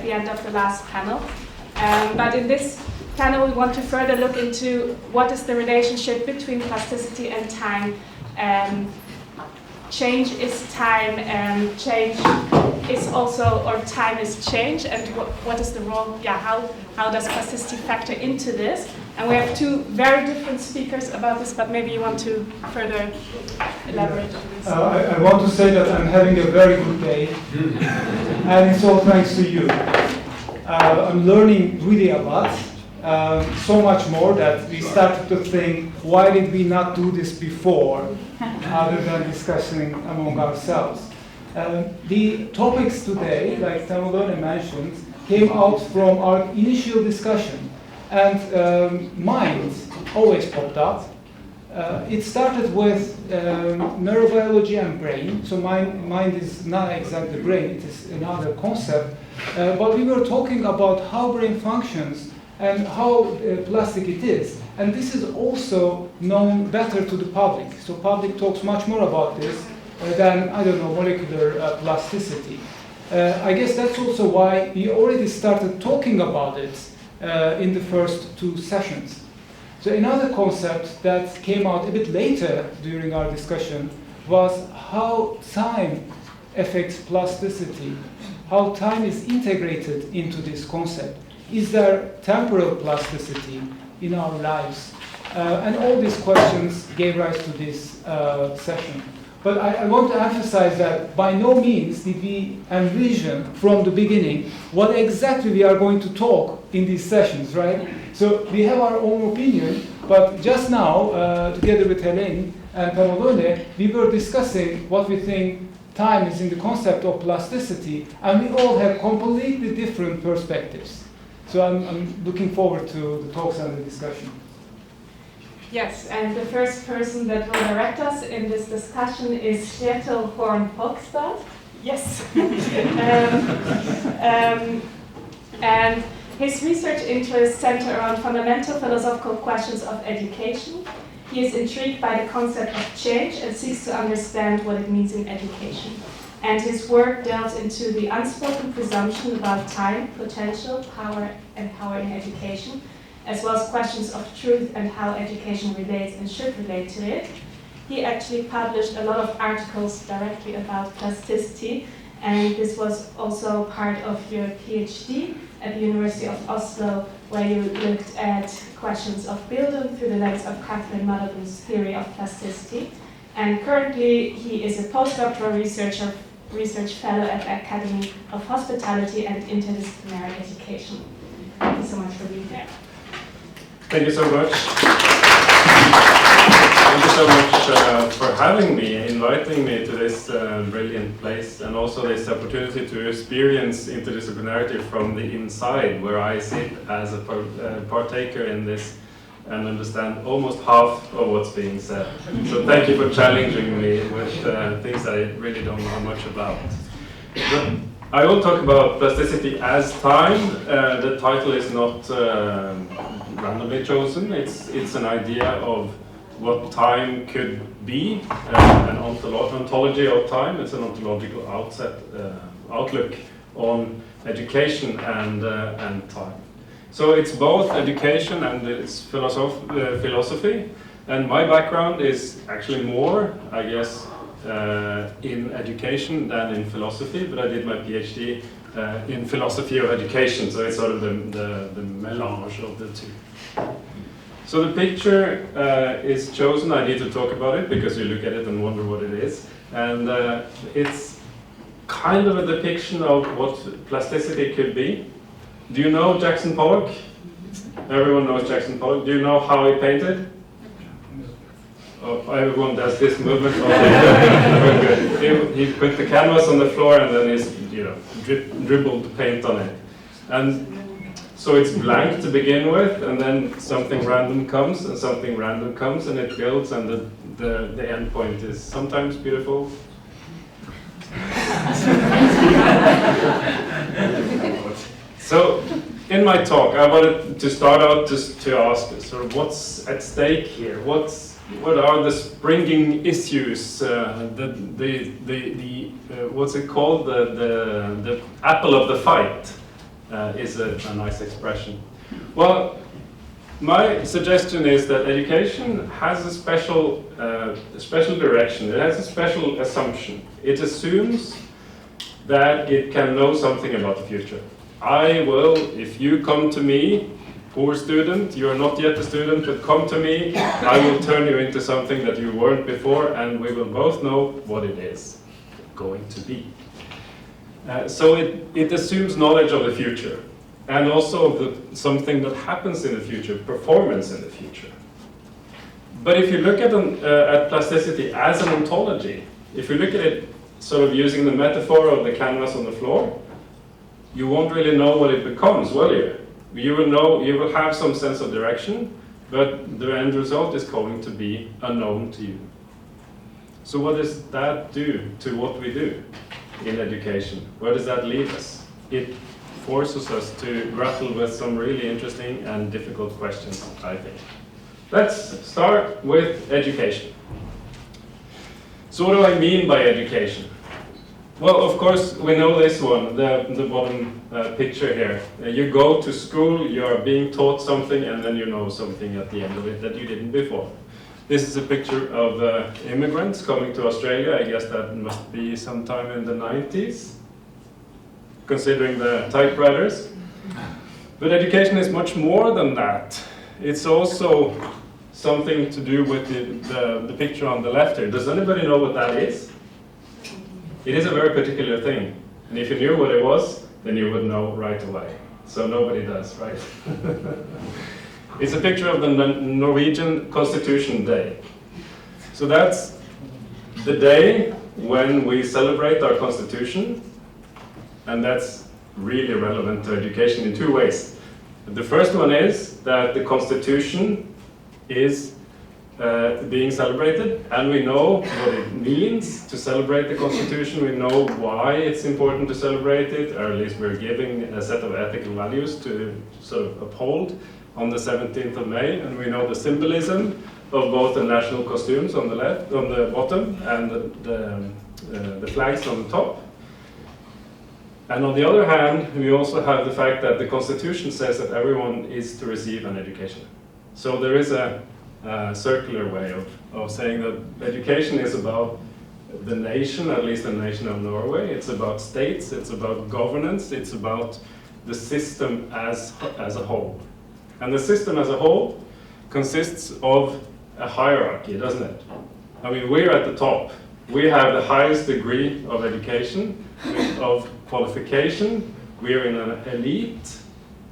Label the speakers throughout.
Speaker 1: at the end of the last panel. But in this panel, we want to further look into what is the relationship between plasticity and time. Change is time, and change is also, or time is change, and what is the role, how does plasticity factor into this? And we have two very different speakers about this, but maybe you want to further elaborate on this.
Speaker 2: I want to say that I'm having a very good day, and it's all thanks to you. I'm learning really a lot, so much more that we started to think, why did we not do this before, other than discussing among ourselves. The topics today, like Tamalone mentioned, came out from our initial discussion, and mind always popped up. It started with neurobiology and brain, so mind is not exactly brain, it is another concept, but we were talking about how brain functions and how plastic it is. And this is also known better to the public. So public talks much more about this than, I don't know, molecular plasticity. I guess that's also why we already started talking about it in the first two sessions. So another concept that came out a bit later during our discussion was how time affects plasticity, how time is integrated into this concept. Is there temporal plasticity in our lives? And all these questions gave rise to this session. But I want to emphasize that by no means did we envision from the beginning what exactly we are going to talk in these sessions, right? So we have our own opinion, but just now, together with Helen and Tamalone, we were discussing what we think time is in the concept of plasticity, and we all have completely different perspectives. So I'm looking forward to the talks and the discussion.
Speaker 1: Yes, and the first person that will direct us in this discussion is Kjetil from Hogstad. Yes. And his research interests center around fundamental philosophical questions of education. He is intrigued by the concept of change and seeks to understand what it means in education. And his work delves into the unspoken presumption about time, potential, power, and power in education, as well as questions of truth and how education relates and should relate to it. He actually published a lot of articles directly about plasticity, and this was also part of your PhD at the University of Oslo, where you looked at questions of Bildung through the lens of Catherine Malabou's theory of plasticity. And currently, he is a postdoctoral research fellow at the Academy of Hospitality and Interdisciplinary Education. Thank you so much for being here.
Speaker 3: Thank you so much. Thank you so much for having me, inviting me to this brilliant place, and also this opportunity to experience interdisciplinarity from the inside, where I sit as a partaker in this and understand almost half of what's being said. So thank you for challenging me with things I really don't know much about. But I will talk about plasticity as time. The title is not randomly chosen. It's an idea of what time could be, an ontology of time. It's an ontological outlook on education and time. So it's both education and it's philosophy. And my background is actually more, I guess, in education than in philosophy, but I did my PhD in philosophy of education, so it's sort of the melange of the two. So the picture is chosen. I need to talk about it because you look at it and wonder what it is. And it's kind of a depiction of what plasticity could be. Do you know Jackson Pollock? Everyone knows Jackson Pollock. Do you know how he painted? Oh, everyone does this movement. Very good. He put the canvas on the floor and then he's, dribbled paint on it. And so it's blank to begin with, and then something random comes, and something random comes, and it builds, and the end point is sometimes beautiful. So, in my talk, I wanted to start out just to ask sort of what's at stake here. What are the springing issues? What's it called? The apple of the fight. is a nice expression. Well, my suggestion is that education has a special direction. It has a special assumption. It assumes that it can know something about the future. I will, if you come to me, poor student, you are not yet a student, but come to me, I will turn you into something that you weren't before, and we will both know what it is going to be. So it assumes knowledge of the future, and also of something that happens in the future, performance in the future. But if you look at plasticity as an ontology, if you look at it sort of using the metaphor of the canvas on the floor, you won't really know what it becomes, will you? You will have some sense of direction, but the end result is going to be unknown to you. So what does that do to what we do in education? Where does that leave us? It forces us to grapple with some really interesting and difficult questions, I think. Let's start with education. So what do I mean by education? Well, of course, we know this one, the bottom picture here. You go to school, you are being taught something, and then you know something at the end of it that you didn't before. This is a picture of immigrants coming to Australia. I guess that must be sometime in the 90s, considering the typewriters. But education is much more than that. It's also something to do with the picture on the left here. Does anybody know what that is? It is a very particular thing, and if you knew what it was, then you would know right away. So nobody does, right? It's a picture of the Norwegian Constitution Day. So that's the day when we celebrate our constitution, and that's really relevant to education in two ways. The first one is that the constitution is being celebrated, and we know what it means to celebrate the Constitution. We know why it's important to celebrate it, or at least we're giving a set of ethical values to sort of uphold on the 17th of May, and we know the symbolism of both the national costumes on the left, on the bottom, and the flags on the top. And on the other hand, we also have the fact that the Constitution says that everyone is to receive an education. So there is a circular way of saying that education is about the nation, at least the nation of Norway. It's about states, it's about governance, it's about the system as a whole. And the system as a whole consists of a hierarchy, doesn't it? I mean, we're at the top. We have the highest degree of education, of qualification. We're in an elite.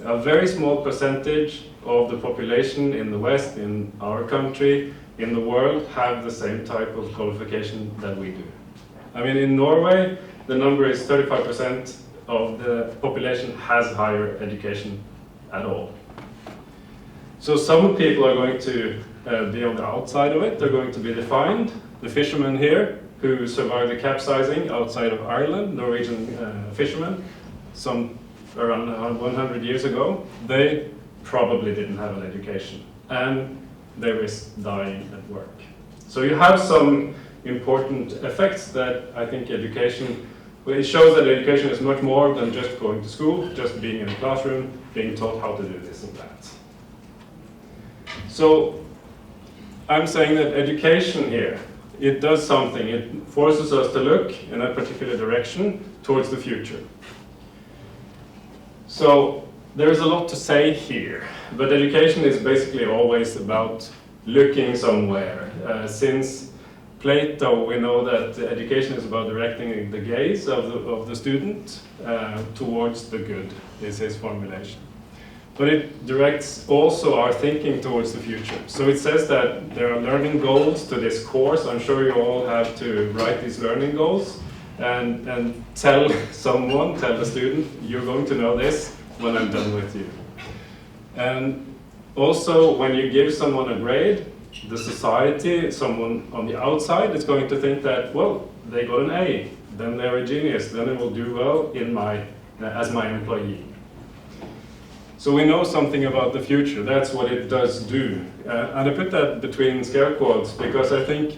Speaker 3: A very small percentage of the population in the West, in our country, in the world, have the same type of qualification that we do. I mean, in Norway, the number is 35% of the population has higher education at all. So some people are going to be on the outside of it. They're going to be defined. The fishermen here, who survived the capsizing outside of Ireland, Norwegian fishermen, some around 100 years ago, they probably didn't have an education, and they risked dying at work. So you have some important effects that I think education, well, it shows that education is much more than just going to school, just being in a classroom, being taught how to do this and that. So I'm saying that education here, it does something. It forces us to look in a particular direction towards the future. So there is a lot to say here, but education is basically always about looking somewhere. Since Plato, we know that education is about directing the gaze of the student towards the good, is his formulation. But it directs also our thinking towards the future. So it says that there are learning goals to this course. I'm sure you all have to write these learning goals and tell the student, you're going to know this when I'm done with you. And also, when you give someone a grade, the society, someone on the outside is going to think that, well, they got an A, then they're a genius, then they will do well as my employee. So we know something about the future. That's what it does do. And I put that between scare quotes because I think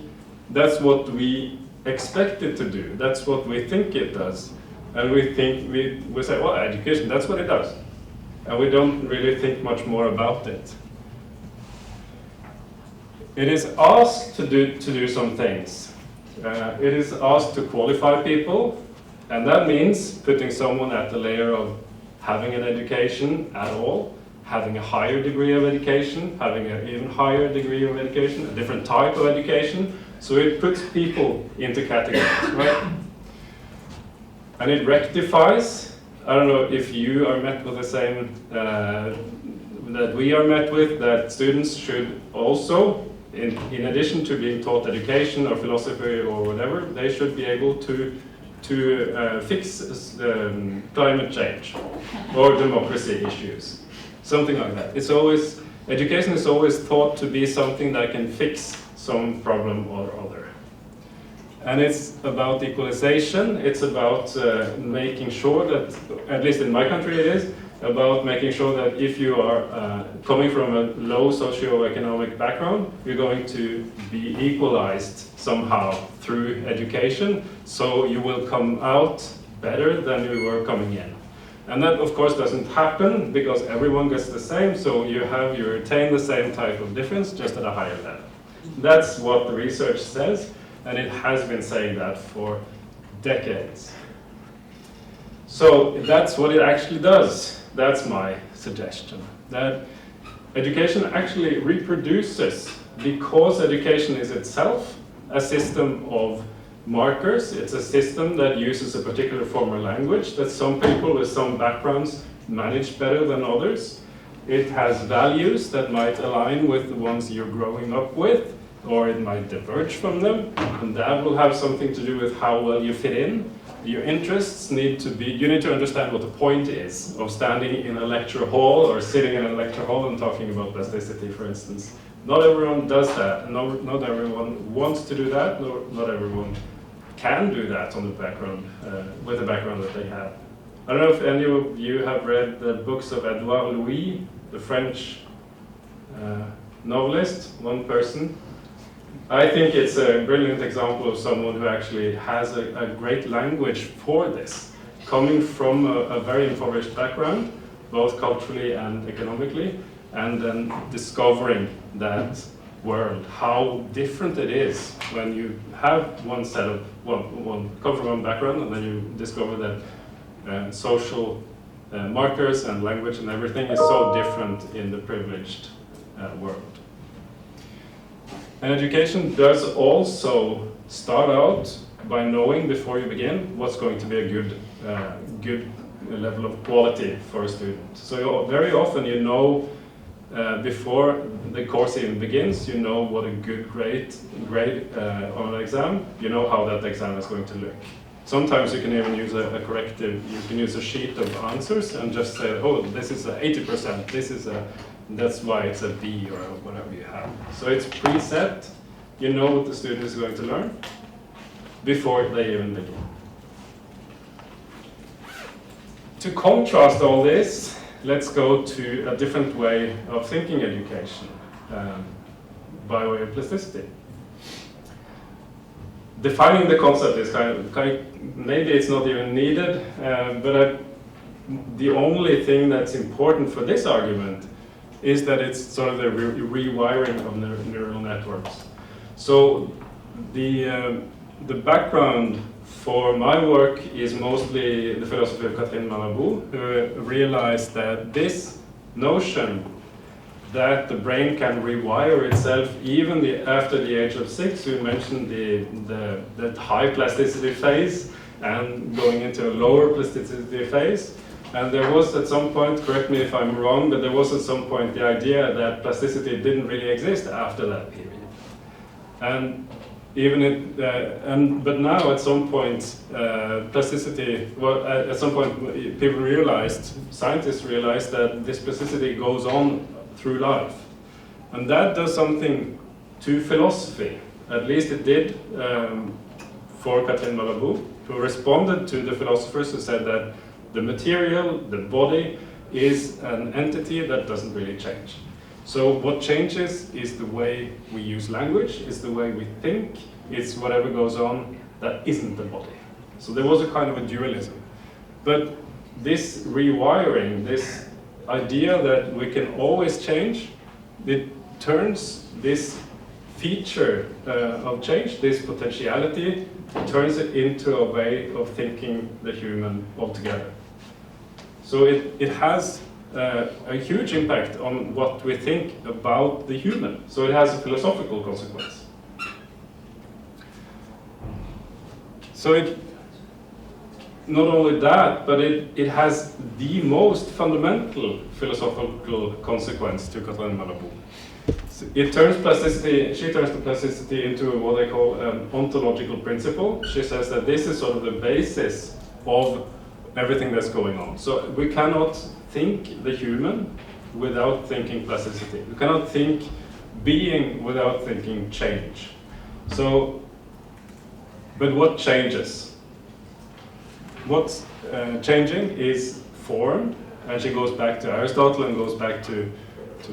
Speaker 3: that's what we expect it to do. That's what we think it does. And we say, well, education, that's what it does. And we don't really think much more about it. It is asked to do some things. It is asked to qualify people, and that means putting someone at the layer of having an education at all, having a higher degree of education, having an even higher degree of education, a different type of education. So it puts people into categories, right? And it rectifies. I don't know if you are met with the same that we are met with, that students should also, in addition to being taught education or philosophy or whatever, they should be able to fix climate change or democracy issues, something like that. It's always, education is always thought to be something that can fix some problem or other. And it's about equalization. It's about making sure that, at least in my country it is, about making sure that if you are coming from a low socioeconomic background, you're going to be equalized somehow through education, so you will come out better than you were coming in. And that, of course, doesn't happen because everyone gets the same, so you retain the same type of difference, just at a higher level. That's what the research says, and it has been saying that for decades. So that's what it actually does. That's my suggestion. That education actually reproduces, because education is itself a system of markers. It's a system that uses a particular form of language that some people with some backgrounds manage better than others. It has values that might align with the ones you're growing up with, or it might diverge from them, and that will have something to do with how well you fit in. Your interests need to be, you need to understand what the point is of standing in a lecture hall or sitting in a lecture hall and talking about plasticity, for instance. Not everyone does that, not everyone wants to do that, not everyone can do that on the background, with the background that they have. I don't know if any of you have read the books of Edouard Louis, the French novelist, one person. I think it's a brilliant example of someone who actually has a great language for this, coming from a very impoverished background, both culturally and economically, and then discovering that world, how different it is when you have one set of, come from one background, and then you discover that social markers and language and everything is so different in the privileged world. And education does also start out by knowing before you begin what's going to be a good level of quality for a student. So very often you know before the course even begins, you know what a good grade on an exam, you know how that exam is going to look. Sometimes you can even use a corrective, you can use a sheet of answers and just say, oh, this is a 80%, that's why it's a B or whatever you have. So it's preset, you know what the student is going to learn before they even begin. To contrast all this, let's go to a different way of thinking education by way of plasticity. Defining the concept is kind of maybe it's not even needed, but the only thing that's important for this argument is that it's sort of the rewiring of neural networks. So the background for my work is mostly the philosophy of Kjetil, who realized that this notion that the brain can rewire itself even after the age of 6, we mentioned the high plasticity phase and going into a lower plasticity phase. And there was at some point, correct me if I'm wrong, but there was at some point the idea that plasticity didn't really exist after that period. And but now at some point, plasticity, well, at some point people realized, scientists realized that this plasticity goes on through life. And that does something to philosophy. At least it did for Kjetil, who responded to the philosophers who said that the material, the body, is an entity that doesn't really change. So what changes is the way we use language, is the way we think, it's whatever goes on that isn't the body. So there was a kind of a dualism. But this rewiring, this idea that we can always change, it turns this feature of change, this potentiality, turns it into a way of thinking the human altogether. So it has a huge impact on what we think about the human. So it has a philosophical consequence. So it, not only that, but it has the most fundamental philosophical consequence to Kjetil Malabo. It turns plasticity, she turns the plasticity into what they call an ontological principle. She says that this is sort of the basis of everything that's going on. So we cannot think the human without thinking plasticity. We cannot think being without thinking change. So, but what changes? What's changing is form, and she goes back to Aristotle and goes back to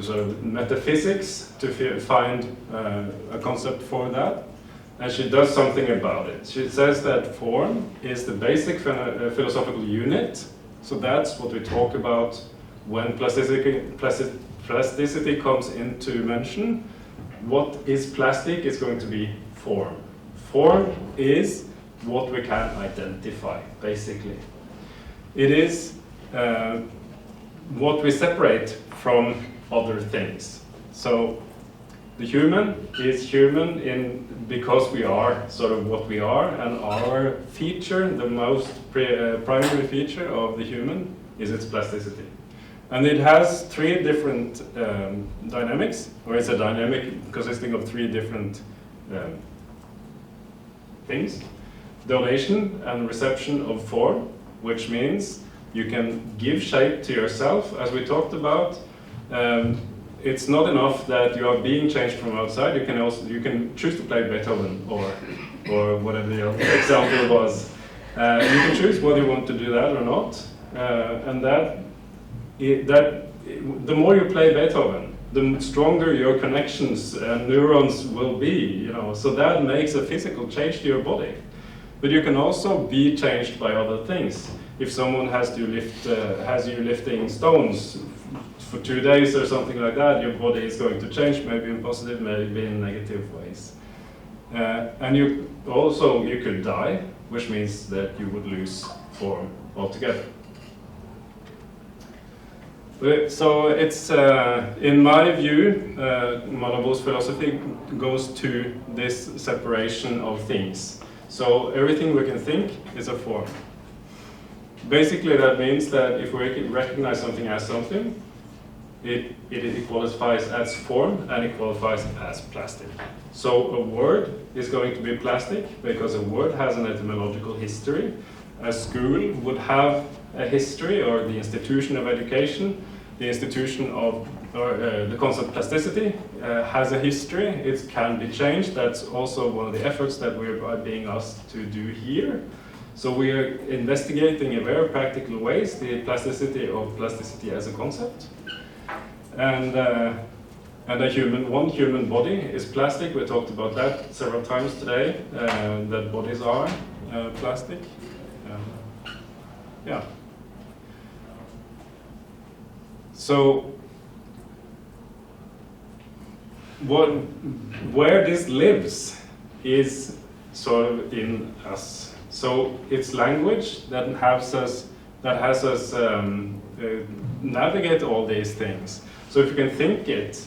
Speaker 3: sort of metaphysics to find a concept for that. And she does something about it. She says that form is the basic philosophical unit. So that's what we talk about when plasticity comes into mention. What is plastic is going to be form. Form is what we can identify, basically. It is what we separate from other things. So the human is human because we are sort of what we are, and our feature, the most primary feature of the human, is its plasticity. And it has three different dynamics, or it's a dynamic consisting of three different things. Donation and reception of form, which means you can give shape to yourself, as we talked about. It's not enough that you are being changed from outside. You can choose to play Beethoven or whatever the other example was. You can choose whether you want to do that or not, and the more you play Beethoven, the stronger your connections and neurons will be. You know, so that makes a physical change to your body. But you can also be changed by other things. If someone has you lifting stones for 2 days or something like that, your body is going to change, maybe in positive, maybe in negative ways. And you could die, which means that you would lose form altogether. So it's, in my view, Malabo's philosophy goes to this separation of things. So everything we can think is a form. Basically, that means that if we recognize something as something, it qualifies as form and it qualifies as plastic. So a word is going to be plastic because a word has an etymological history. A school would have a history, or the institution of education, the institution of the concept plasticity has a history. It can be changed. That's also one of the efforts that we're being asked to do here. So we are investigating in very practical ways the plasticity of plasticity as a concept. And one human body is plastic. We talked about that several times today, that bodies are plastic. Yeah. So where this lives is sort of in us. So it's language that has us navigate all these things. So if you can think it,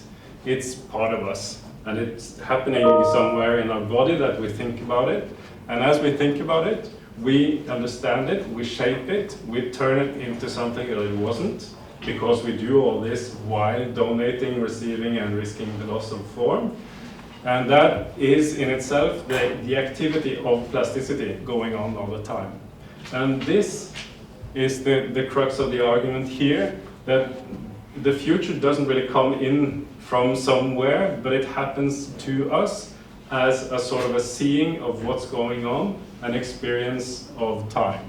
Speaker 3: it's part of us, and it's happening somewhere in our body that we think about it. And as we think about it, we understand it, we shape it, we turn it into something that it wasn't, because we do all this while donating, receiving, and risking the loss of form. And that is in itself the activity of plasticity going on all the time. And this is the crux of the argument here, that the future doesn't really come in from somewhere, but it happens to us as a sort of a seeing of what's going on, an experience of time.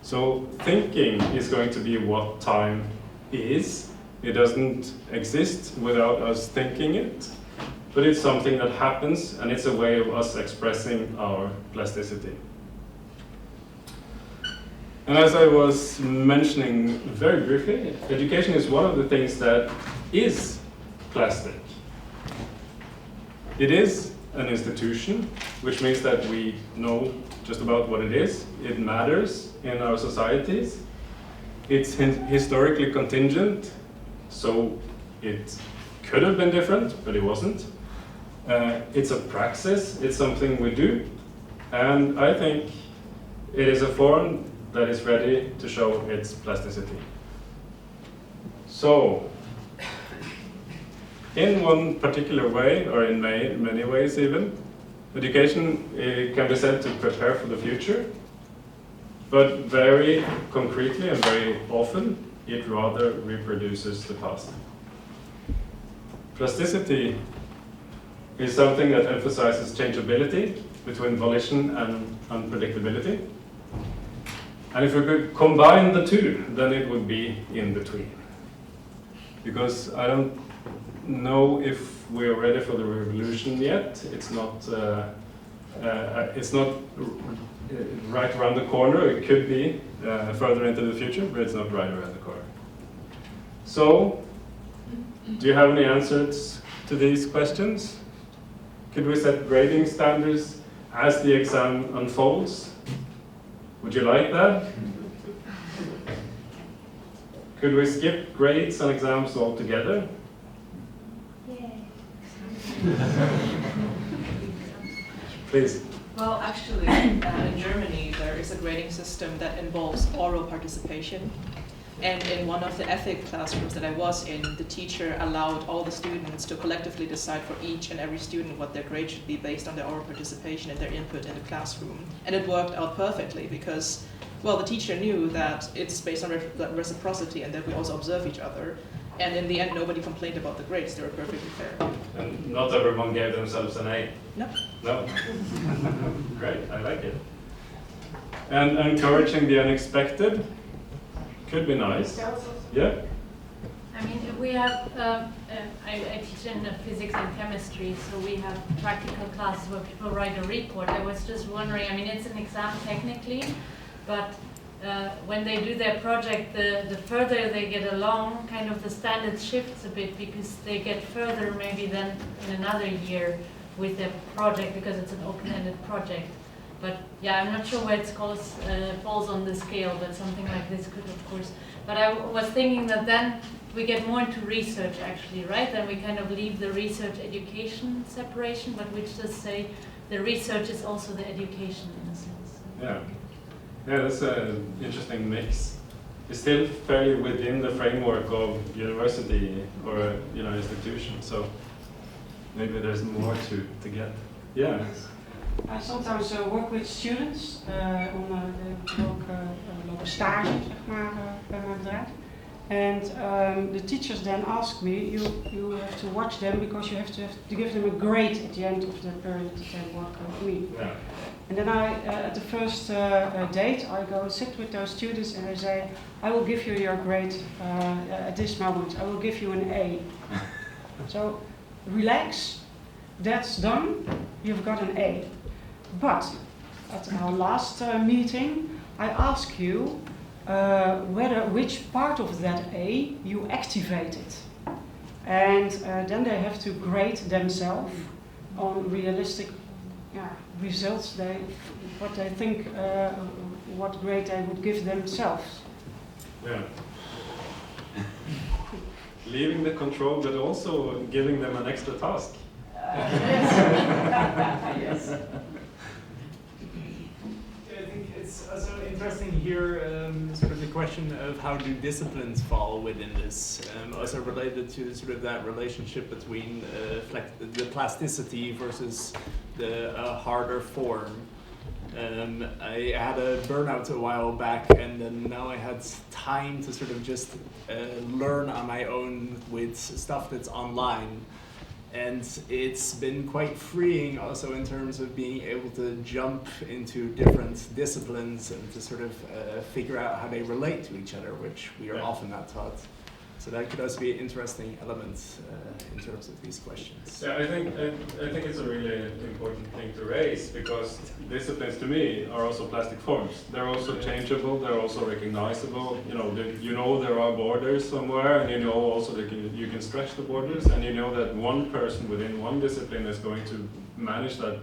Speaker 3: So thinking is going to be what time is. It doesn't exist without us thinking it, but it's something that happens, and it's a way of us expressing our plasticity. And as I was mentioning very briefly, education is one of the things that is plastic. It is an institution, which means that we know just about what it is. It matters in our societies. It's historically contingent, so it could have been different, but it wasn't. It's a praxis, it's something we do, and I think it is a form that is ready to show its plasticity. So, in one particular way, or in many ways even, education can be said to prepare for the future, but very concretely and very often, it rather reproduces the past. Plasticity is something that emphasizes changeability between volition and unpredictability. And if we could combine the two, then it would be in between. Because I don't know if we're ready for the revolution yet. It's not right around the corner. It could be further into the future, but it's not right around the corner. So, do you have any answers to these questions? Could we set grading standards as the exam unfolds? Would you like that? Could we skip grades and exams altogether? Please.
Speaker 4: Well, actually, in Germany, there is a grading system that involves oral participation. And in one of the ethic classrooms that I was in, the teacher allowed all the students to collectively decide for each and every student what their grade should be based on their oral participation and their input in the classroom. And it worked out perfectly because, well, the teacher knew that it's based on reciprocity and that we also observe each other. And in the end, nobody complained about the grades. They were perfectly fair.
Speaker 3: And not everyone gave themselves an A?
Speaker 4: No.
Speaker 3: No? Great, I like it. And encouraging the unexpected could be nice. Yeah?
Speaker 5: I mean, we have, I teach in physics and chemistry, so we have practical classes where people write a report. I was just wondering, I mean, it's an exam technically, but when they do their project, the further they get along, kind of the standard shifts a bit because they get further maybe than in another year with their project because it's an open-ended project. But yeah, I'm not sure where it falls on the scale, but something like this could, of course. But I was thinking that then we get more into research actually, right? Then we kind of leave the research education separation, but we just say the research is also the education in a sense.
Speaker 3: Yeah. Yeah, that's an interesting mix. It's still fairly within the framework of university or institution, so maybe there's more to get. Yeah.
Speaker 6: I sometimes work with students on lopen stage, zeg maar, bij mijn bedrijf. And the teachers then ask me, you have to watch them because you have to give them a grade at the end of the period that they work with me.
Speaker 3: Yeah.
Speaker 6: And then at the first date, I go sit with those students and I say, I will give you your grade at this moment. I will give you an A. So relax, that's done, you've got an A. But at our last meeting, I ask you which part of that A you activated. And then they have to grade themselves on realistic results, what they think, what grade they would give themselves.
Speaker 3: Yeah. Leaving the control, but also giving them an extra task.
Speaker 6: Yes.
Speaker 7: I think it's also interesting here, sort of the question of how do disciplines fall within this, also related to sort of that relationship between the plasticity versus the harder form. I had a burnout a while back, and then now I had time to sort of just learn on my own with stuff that's online. And it's been quite freeing also in terms of being able to jump into different disciplines and to sort of figure out how they relate to each other, which we are often not taught. So that could also be an interesting element in terms of these questions.
Speaker 3: Yeah, I think it's a really important thing to raise, because disciplines to me are also plastic forms. They're also changeable. They're also recognizable. You know there are borders somewhere, and you know also that you can stretch the borders, and you know that one person within one discipline is going to manage that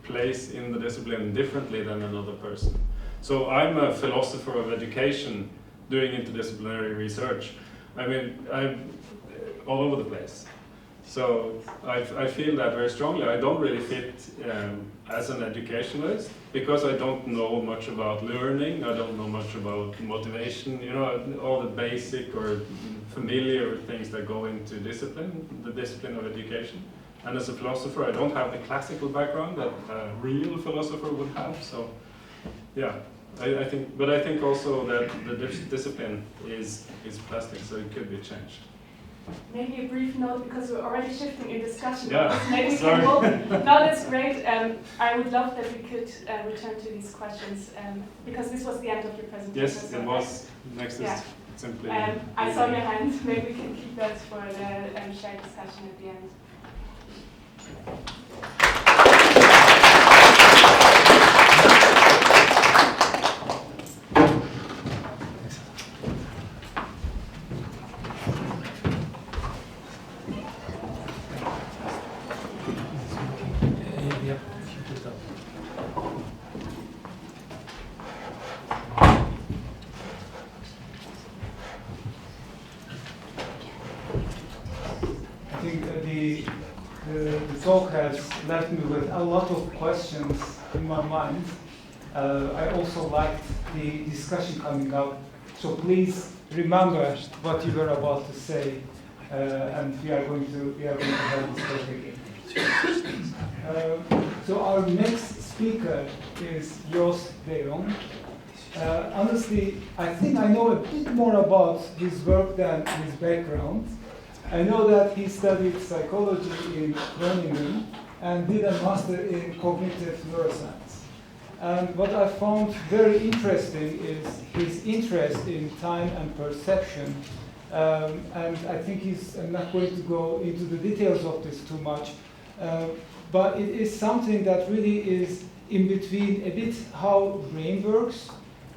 Speaker 3: place in the discipline differently than another person. So I'm a philosopher of education doing interdisciplinary research. I mean, I'm all over the place. So I feel that very strongly. I don't really fit as an educationalist because I don't know much about learning. I don't know much about motivation, all the basic or familiar things that go into the discipline of education. And as a philosopher, I don't have the classical background that a real philosopher would have. So, yeah. I think also that the discipline is plastic, so it could be changed.
Speaker 1: Maybe a brief note, because we're already shifting in discussion.
Speaker 3: Yeah,
Speaker 1: Maybe we can hold. No, that's great. I would love that we could return to these questions, because this was the end of your presentation.
Speaker 3: Yes, it was. Next is simply.
Speaker 1: I saw your hand. Maybe we can keep that for the shared discussion at the end.
Speaker 2: I think the talk has left me with a lot of questions in my mind. I also liked the discussion coming up, so please remember what you were about to say, and we are going to have this talk again. So our next speaker is Joost de Jong. Honestly, I think I know a bit more about his work than his background. I know that he studied psychology in Groningen and did a master in cognitive neuroscience. And what I found very interesting is his interest in time and perception. And I think I'm not going to go into the details of this too much, but it is something that really is in between a bit how brain works,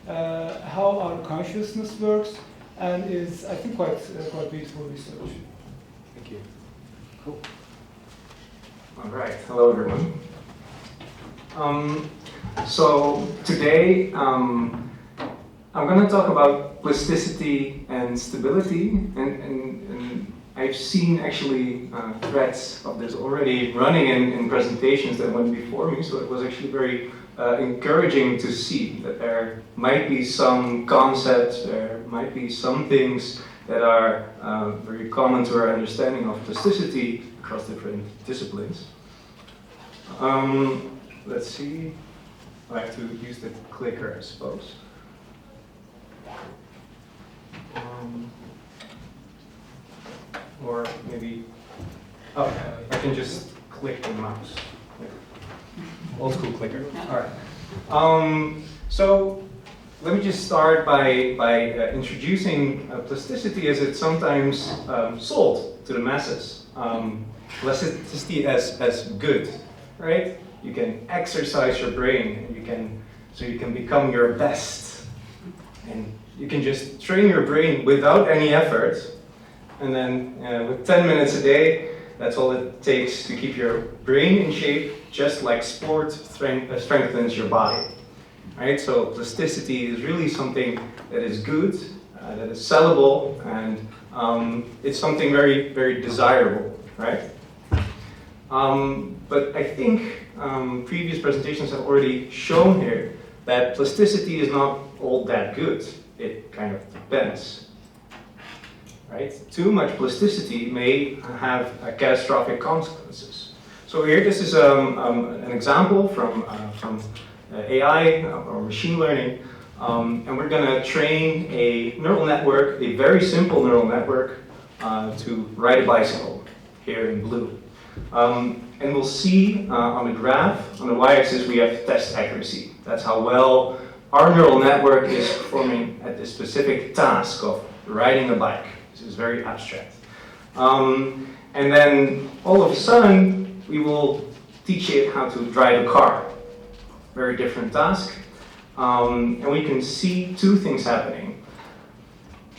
Speaker 2: how our consciousness works, and is, I think, quite beautiful research.
Speaker 8: Thank you. Cool. All right. Hello, everyone. So today I'm going to talk about plasticity and stability, and I've seen actually threads of this already running in presentations that went before me, so it was actually very encouraging to see that there might be some concepts, there might be some things that are very common to our understanding of plasticity across different disciplines. Let's see. I have to use the clicker, I suppose. Or maybe, I can just click the mouse. Old school clicker. All right. So let me just start by introducing plasticity as it's sometimes sold to the masses. Plasticity as good, right? You can exercise your brain, so you can become your best, and you can just train your brain without any effort, and then with 10 minutes a day, that's all it takes to keep your brain in shape, just like sport strengthens your body. Right? So plasticity is really something that is good, that is sellable, and it's something very, very desirable, right? But I think previous presentations have already shown here that plasticity is not all that good. It kind of depends. Right? Too much plasticity may have catastrophic consequences. So here, this is an example from AI or machine learning, and we're going to train a neural network, a very simple neural network, to ride a bicycle here in blue. And we'll see on the graph, on the y-axis, we have test accuracy. That's how well our neural network is performing at this specific task of riding a bike. Is is very abstract. And then all of a sudden, we will teach it how to drive a car. Very different task. And we can see two things happening.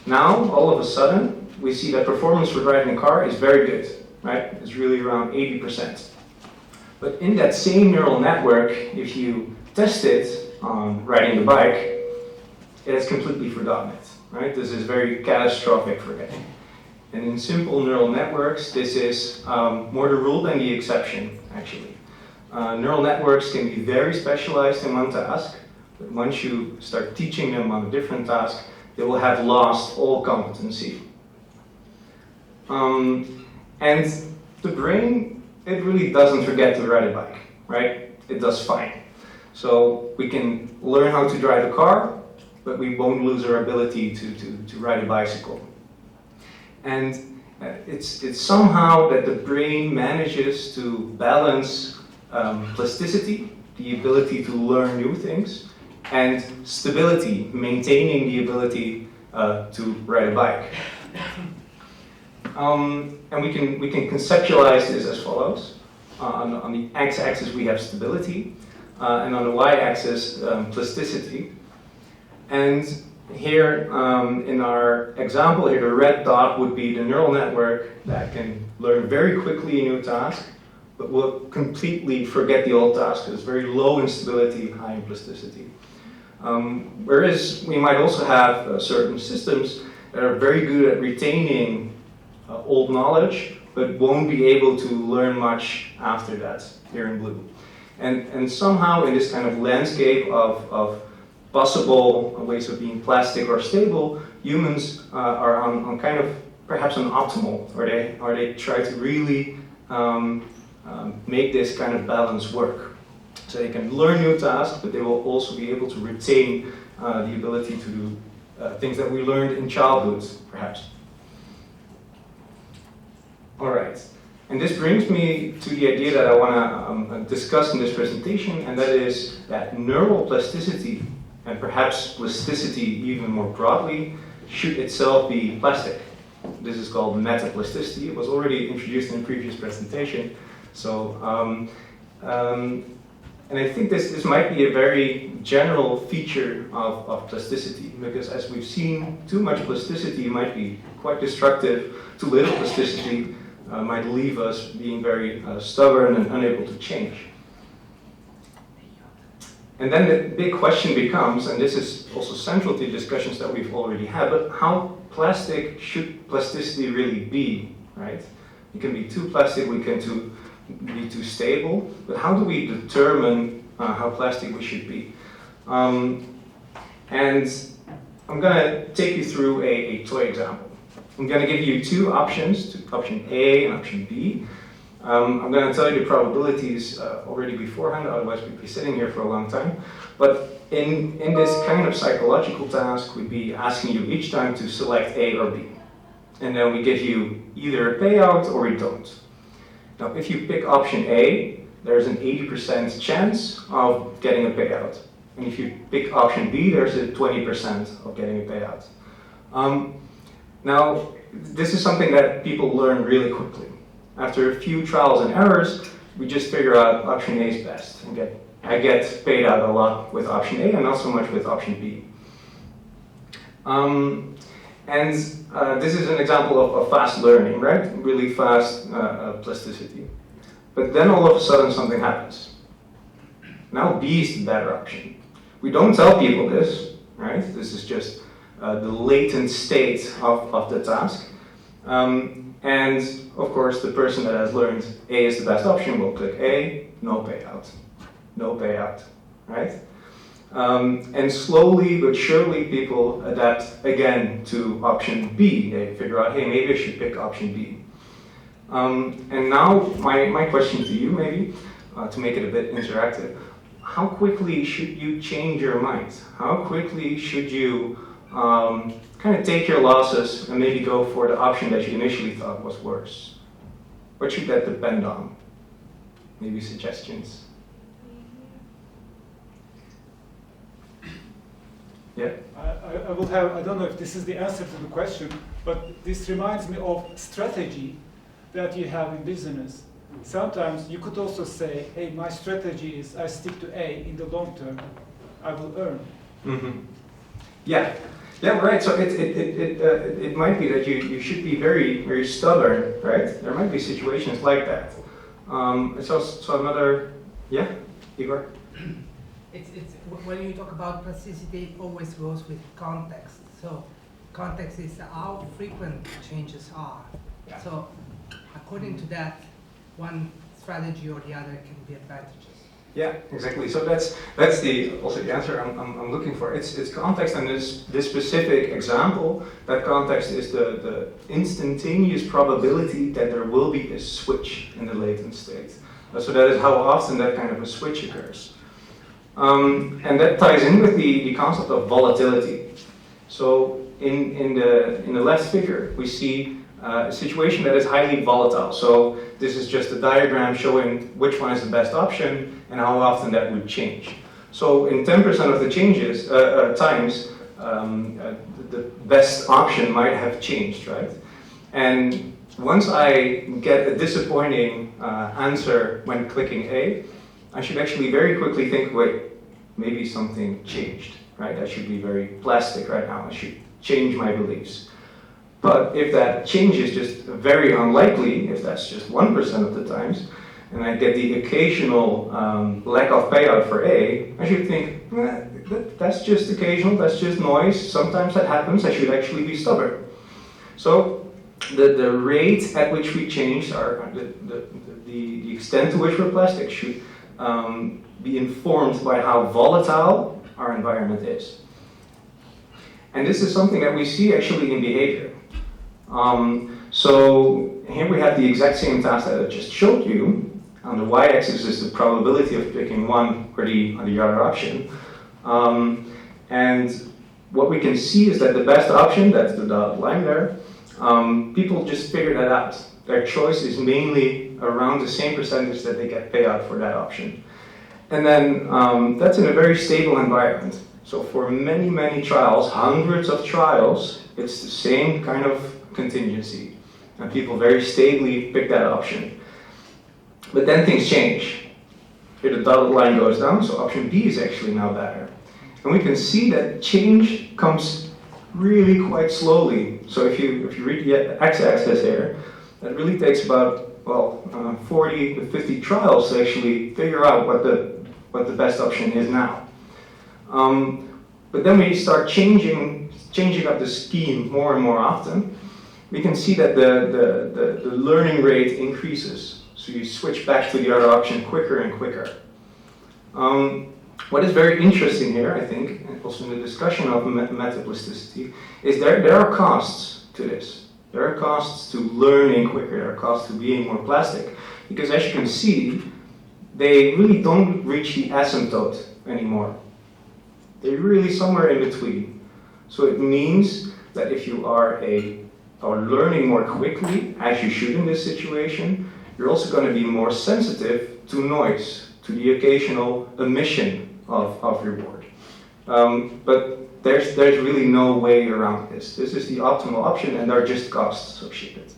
Speaker 8: Now, all of a sudden, we see that performance for driving a car is very good, right? It's really around 80%. But in that same neural network, if you test it on riding the bike, it has completely forgotten it, right? This is very catastrophic forgetting. And in simple neural networks, this is more the rule than the exception, actually. Neural networks can be very specialized in one task, but once you start teaching them on a different task, they will have lost all competency. And the brain, it really doesn't forget to ride a bike, right? It does fine. So we can learn how to drive a car, but we won't lose our ability to ride a bicycle. And it's somehow that the brain manages to balance plasticity, the ability to learn new things, and stability, maintaining the ability to ride a bike. And we can conceptualize this as follows. On the x-axis we have stability, and on the y-axis plasticity. And here in our example here, the red dot would be the neural network that can learn very quickly a new task, but will completely forget the old task. It's very low in stability, high in plasticity. Whereas we might also have certain systems that are very good at retaining old knowledge, but won't be able to learn much after that, here in blue. And somehow in this kind of landscape of possible ways of being plastic or stable, humans are on kind of perhaps an optimal, or they try to really make this kind of balance work. So they can learn new tasks, but they will also be able to retain the ability to do things that we learned in childhood, perhaps. All right, and this brings me to the idea that I want to discuss in this presentation, and that is that neural plasticity, and perhaps plasticity even more broadly, should itself be plastic. This is called metaplasticity. It was already introduced in a previous presentation. So, and I think this might be a very general feature of plasticity, because as we've seen, too much plasticity might be quite destructive. Too little plasticity might leave us being very stubborn and unable to change. And then the big question becomes, and this is also central to discussions that we've already had, but how plastic should plasticity really be, right? It can be too plastic, we can be too stable, but how do we determine how plastic we should be? And I'm going to take you through a toy example. I'm going to give you two options, option A and option B. I'm going to tell you the probabilities already beforehand, otherwise we'd be sitting here for a long time. But in this kind of psychological task, we'd be asking you each time to select A or B. And then we give you either a payout or we don't. Now, if you pick option A, there's an 80% chance of getting a payout. And if you pick option B, there's a 20% of getting a payout. Now, this is something that people learn really quickly. After a few trials and errors, we just figure out option A is best. And I get paid out a lot with option A and not so much with option B. This is an example of fast learning, right? Really fast plasticity. But then all of a sudden something happens. Now B is the better option. We don't tell people this, right? This is just the latent state of the task. And of course, the person that has learned A is the best option will click A, no payout, no payout, right? And slowly but surely people adapt again to option B. They figure out, hey, maybe I should pick option B. And now my question to you maybe, to make it a bit interactive, how quickly should you change your mind? How quickly should you kind of take your losses and maybe go for the option that you initially thought was worse? What should that depend on? Maybe suggestions. Yeah.
Speaker 2: I will have, I don't know if this is the answer to the question, but this reminds me of strategy that you have in business. Sometimes you could also say, hey, my strategy is I stick to A in the long term, I will earn.
Speaker 8: Mm-hmm. Yeah. Yeah, right. So it might be that you should be very stubborn, right? There might be situations like that. So another, yeah, Igor?
Speaker 9: It's when you talk about plasticity, it always goes with context. So context is how frequent changes are.
Speaker 8: Yeah.
Speaker 9: So according to that, one strategy or the other can be advantageous.
Speaker 8: Yeah, exactly. So that's also the answer I'm looking for. It's context, and this specific example, that context is the instantaneous probability that there will be a switch in the latent state. So that is how often that kind of a switch occurs. And that ties in with the concept of volatility. So in the left figure, we see a situation that is highly volatile. So this is just a diagram showing which one is the best option and how often that would change. So in 10% of the changes times, the best option might have changed, right? And once I get a disappointing answer when clicking A, I should actually very quickly think, wait, maybe something changed, right? I should be very plastic right now. I should change my beliefs. But if that change is just very unlikely, if that's just 1% of the times, and I get the occasional lack of payout for A, I should think, that's just occasional, that's just noise, sometimes that happens, I should actually be stubborn. So the rate at which we change, the extent to which we're plastic should be informed by how volatile our environment is. And this is something that we see actually in behavior. So here we have the exact same task that I just showed you. On the y-axis is the probability of picking one or the other option. And what we can see is that the best option, that's the dotted line there, people just figure that out. Their choice is mainly around the same percentage that they get payout for that option. And then that's in a very stable environment. So for many, many trials, hundreds of trials, it's the same kind of contingency. And people very stably pick that option. But then things change. Here the dotted line goes down, so option B is actually now better. And we can see that change comes really quite slowly. So if you read the x-axis here, that really takes about 40 to 50 trials to actually figure out what the best option is now. But then we start changing up the scheme more and more often. We can see that the learning rate increases. So you switch back to the other option quicker and quicker. What is very interesting here, I think, also in the discussion of metaplasticity, is there are costs to this. There are costs to learning quicker, there are costs to being more plastic. Because as you can see, they really don't reach the asymptote anymore. They're really somewhere in between. So it means that if you are learning more quickly, as you should in this situation, you're also going to be more sensitive to noise, to the occasional emission of your board. But there's really no way around this. This is the optimal option, and there are just costs associated.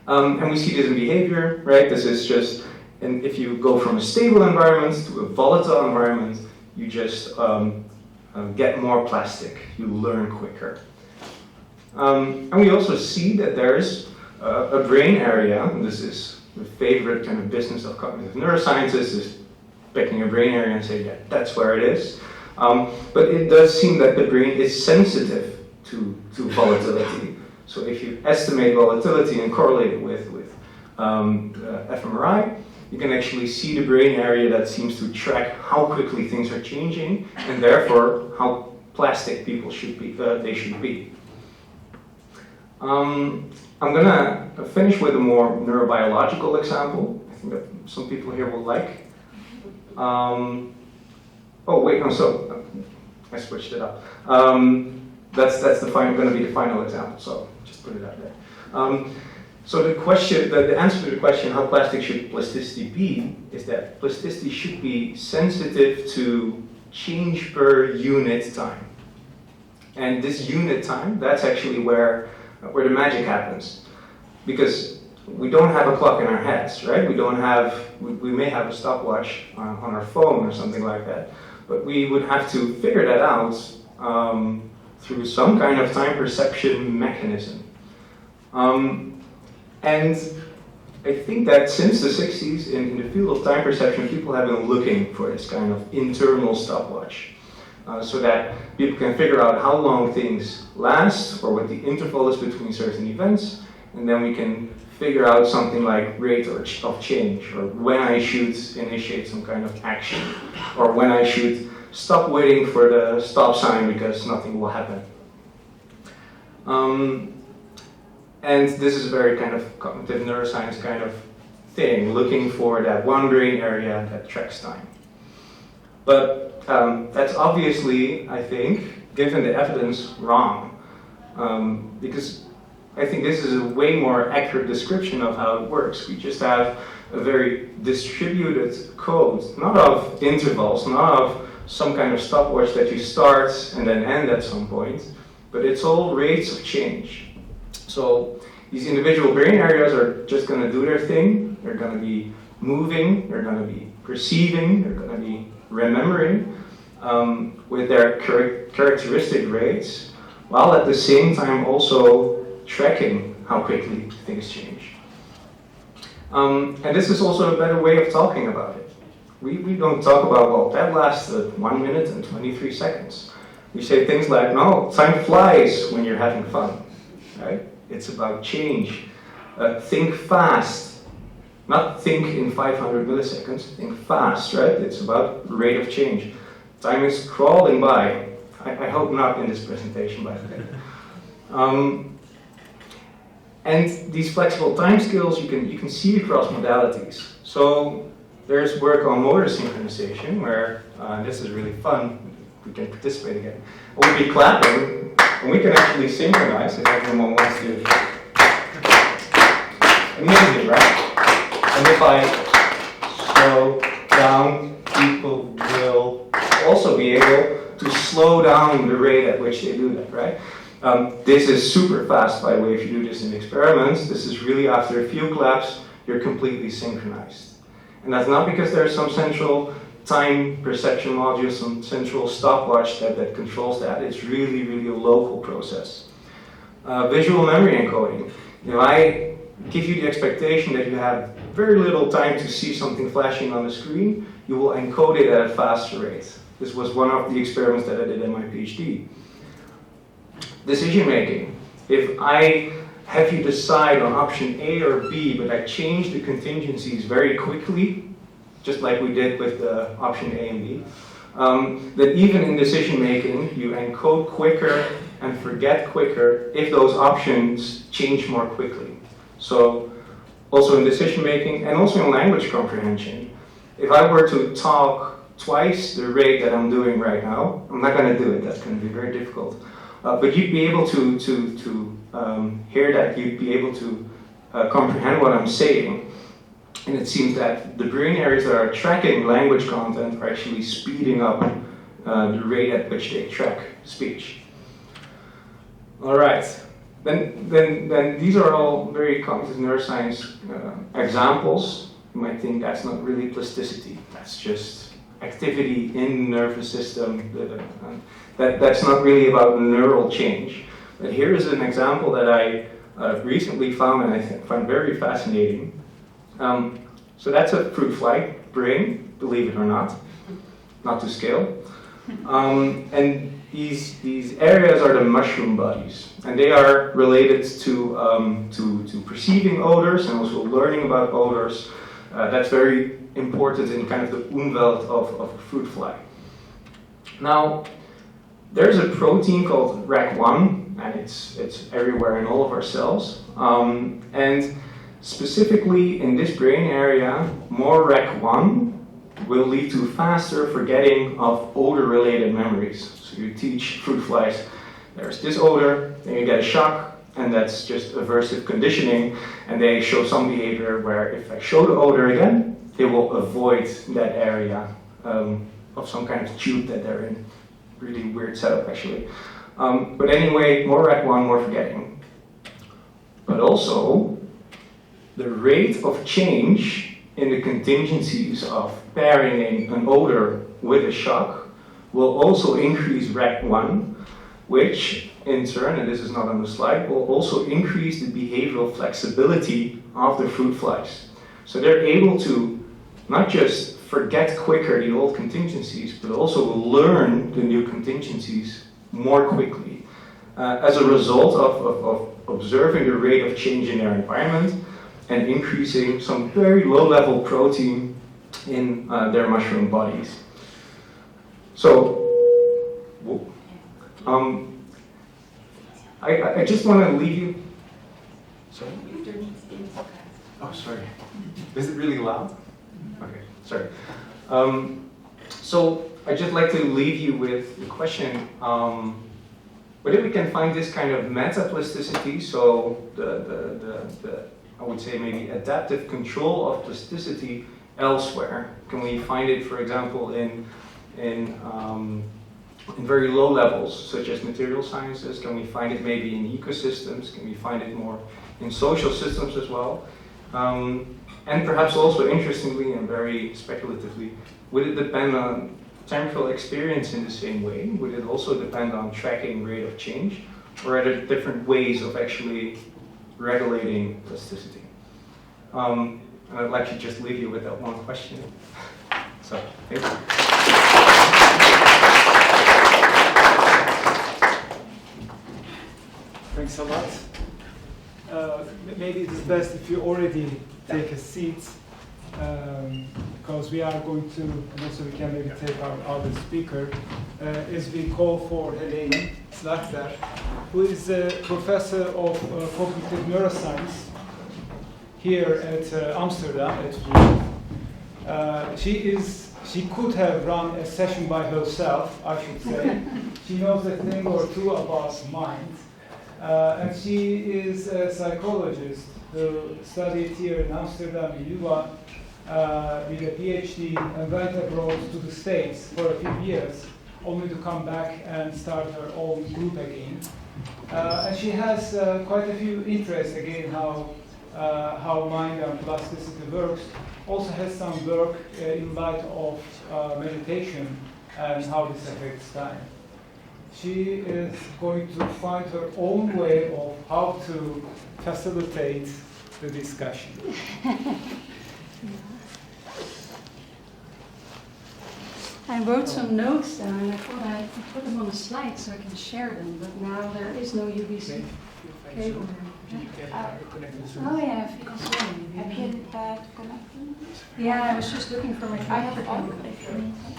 Speaker 8: And we see this in behavior, right? This is just, and if you go from a stable environment to a volatile environment, you just get more plastic. You learn quicker. And we also see that there's a brain area, and this is the favorite kind of business of cognitive neuroscientists, is picking a brain area and say, yeah, that's where it is. But it does seem that the brain is sensitive to volatility. So if you estimate volatility and correlate it with fMRI, you can actually see the brain area that seems to track how quickly things are changing, and therefore how plastic people should be. They should be. I'm gonna finish with a more neurobiological example. I think that some people here will like. I switched it up. That's going to be the final example. So just put it out there. So the answer to the question, how plastic should plasticity be, is that plasticity should be sensitive to change per unit time. And this unit time, that's actually where the magic happens. Because we don't have a clock in our heads, right? We may have a stopwatch on our phone or something like that, but we would have to figure that out through some kind of time perception mechanism. And I think that since the 60s, in the field of time perception, people have been looking for this kind of internal stopwatch, so that people can figure out how long things last, or what the interval is between certain events, and then we can figure out something like rate of change, or when I should initiate some kind of action, or when I should stop waiting for the stop sign because nothing will happen. And this is a very kind of cognitive neuroscience kind of thing, looking for that one brain area that tracks time. But that's obviously, I think, given the evidence, wrong. Because I think this is a way more accurate description of how it works. We just have a very distributed code, not of intervals, not of some kind of stopwatch that you start and then end at some point, but it's all rates of change. So these individual brain areas are just going to do their thing. They're going to be moving, they're going to be perceiving, they're going to be remembering with their characteristic rates, while at the same time also tracking how quickly things change. And this is also a better way of talking about it. We don't talk about, well, that lasted 1 minute and 23 seconds. We say things like, no, time flies when you're having fun, right? It's about change. Think fast. Not think in 500 milliseconds, think fast, right? It's about rate of change. Time is crawling by. I hope not in this presentation, by the way. And these flexible time scales you can see across modalities. So there's work on motor synchronization where, this is really fun, we can participate again. We'll be clapping, and we can actually synchronize if everyone wants to. Amazing, right? And if I slow down, people will also be able to slow down the rate at which they do that, right? This is super fast, by the way, if you do this in experiments. This is really after a few claps, you're completely synchronized. And that's not because there's some central time perception module, some central stopwatch that controls that. It's really, really a local process. Visual memory encoding. I give you the expectation that you have very little time to see something flashing on the screen. You will encode it at a faster rate. This was one of the experiments that I did in my PhD. Decision making. If I have you decide on option A or B, but I change the contingencies very quickly, just like we did with the option A and B, that even in decision making, you encode quicker and forget quicker if those options change more quickly. So also in decision making and also in language comprehension, if I were to talk twice the rate that I'm doing right now, I'm not going to do it, that's going to be very difficult. But you'd be able to hear that, you'd be able to comprehend what I'm saying. And it seems that the brain areas that are tracking language content are actually speeding up the rate at which they track speech. All right, then these are all very cognitive neuroscience examples. You might think that's not really plasticity, that's just activity in the nervous system. That's not really about neural change. But here is an example that I recently found and I find very fascinating. So that's a fruit fly brain, believe it or not to scale. And these areas are the mushroom bodies, and they are related to perceiving odors and also learning about odors. That's very important in kind of the umwelt of a fruit fly. Now, there's a protein called RAC1, and it's everywhere in all of our cells. And specifically in this brain area, more RAC1 will lead to faster forgetting of odor-related memories. So you teach fruit flies, there's this odor, then you get a shock, and that's just aversive conditioning, and they show some behavior where if I show the odor again, they will avoid that area of of some kind of tube that they're in. Really weird setup, actually. But anyway, more RAC1, more forgetting. But also, the rate of change in the contingencies of pairing an odor with a shock will also increase RAC1, which in turn, and this is not on the slide, will also increase the behavioral flexibility of the fruit flies. So they're able to not just forget quicker the old contingencies, but also learn the new contingencies more quickly as a result of observing the rate of change in their environment and increasing some very low-level protein in their mushroom bodies. So, I just want to leave you. Sorry? Oh, sorry. Is it really loud? Okay, sorry. So I'd just like to leave you with the question, whether we can find this kind of metaplasticity, so the I would say maybe adaptive control of plasticity elsewhere. Can we find it, for example, in very low levels, such as material sciences? Can we find it maybe in ecosystems? Can we find it more in social systems as well? And perhaps also, interestingly and very speculatively, would it depend on temporal experience in the same way? Would it also depend on tracking rate of change? Or are there different ways of actually regulating plasticity? And I'd like to just leave you with that one question. So, thank you.
Speaker 2: Thanks a lot. Maybe it's best if you already take a seat, because we are going to, and also we can maybe take our other speaker, as we call for Helene Slachter, who is a professor of cognitive neuroscience here at Amsterdam at VU. She could have run a session by herself, I should say. She knows a thing or two about mind. And she is a psychologist who studied here in Amsterdam, in UvA, with a PhD, and went abroad to the States for a few years, only to come back and start her own group again. And she has quite a few interests, again, how mind and plasticity works. Also has some work in light of meditation and how this affects time. She is going to find her own way of how to facilitate the discussion.
Speaker 10: I wrote some notes down and I thought I'd put them on a slide so I can share them, but now there is no UBC cable. Oh yeah, have you connected? Yeah, I was just looking for my cable.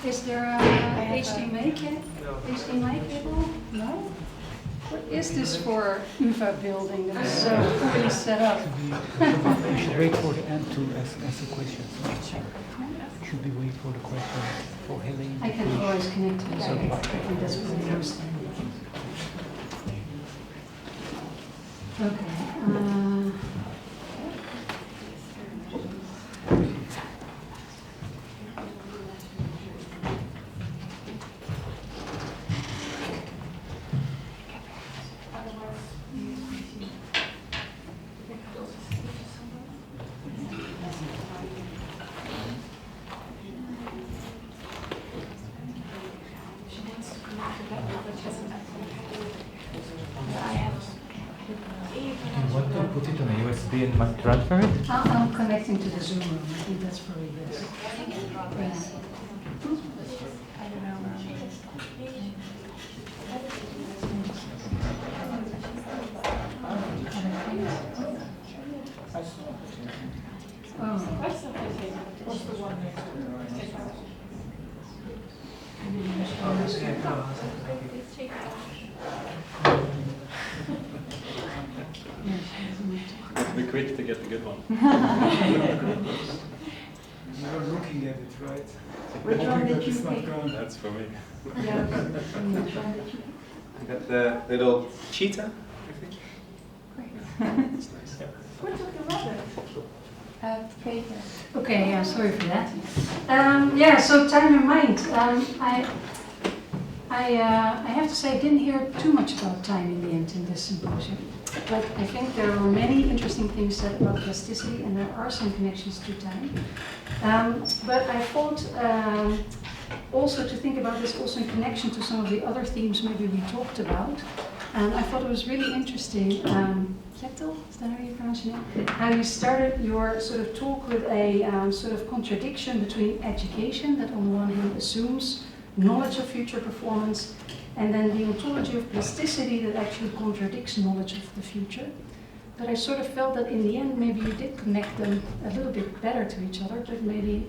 Speaker 10: Is there a HDMI cable? No? What is this for UvA building that is so poorly set up?
Speaker 2: You should wait for the end to ask the questions. Should we wait for the question for Helene?
Speaker 10: I can always connect to this. I think that's what I understand. Okay.
Speaker 11: And transfer it?
Speaker 10: I'm connecting to the Zoom room. I think that's probably best.
Speaker 1: What's the one next
Speaker 3: Be quick to get the good one.
Speaker 2: You're looking at it, right?
Speaker 10: Which one did you pick?
Speaker 3: That's for me.
Speaker 10: Yeah, which one did you
Speaker 8: I got the little cheetah, I think.
Speaker 10: pick?
Speaker 8: It's nice.
Speaker 1: What's with the rabbit?
Speaker 10: Paper. Okay, yeah, sorry for that. Yeah, so time and mind. I have to say I didn't hear too much about time in the end in this symposium. But I think there were many interesting things said about plasticity, and there are some connections to time. But I thought also to think about this also in connection to some of the other themes maybe we talked about. And I thought it was really interesting, Kjetil, is that how you pronounce your name? How you started your sort of talk with a sort of contradiction between education that on the one hand assumes knowledge of future performance, and then the ontology of plasticity that actually contradicts knowledge of the future. But I sort of felt that in the end maybe you did connect them a little bit better to each other, but maybe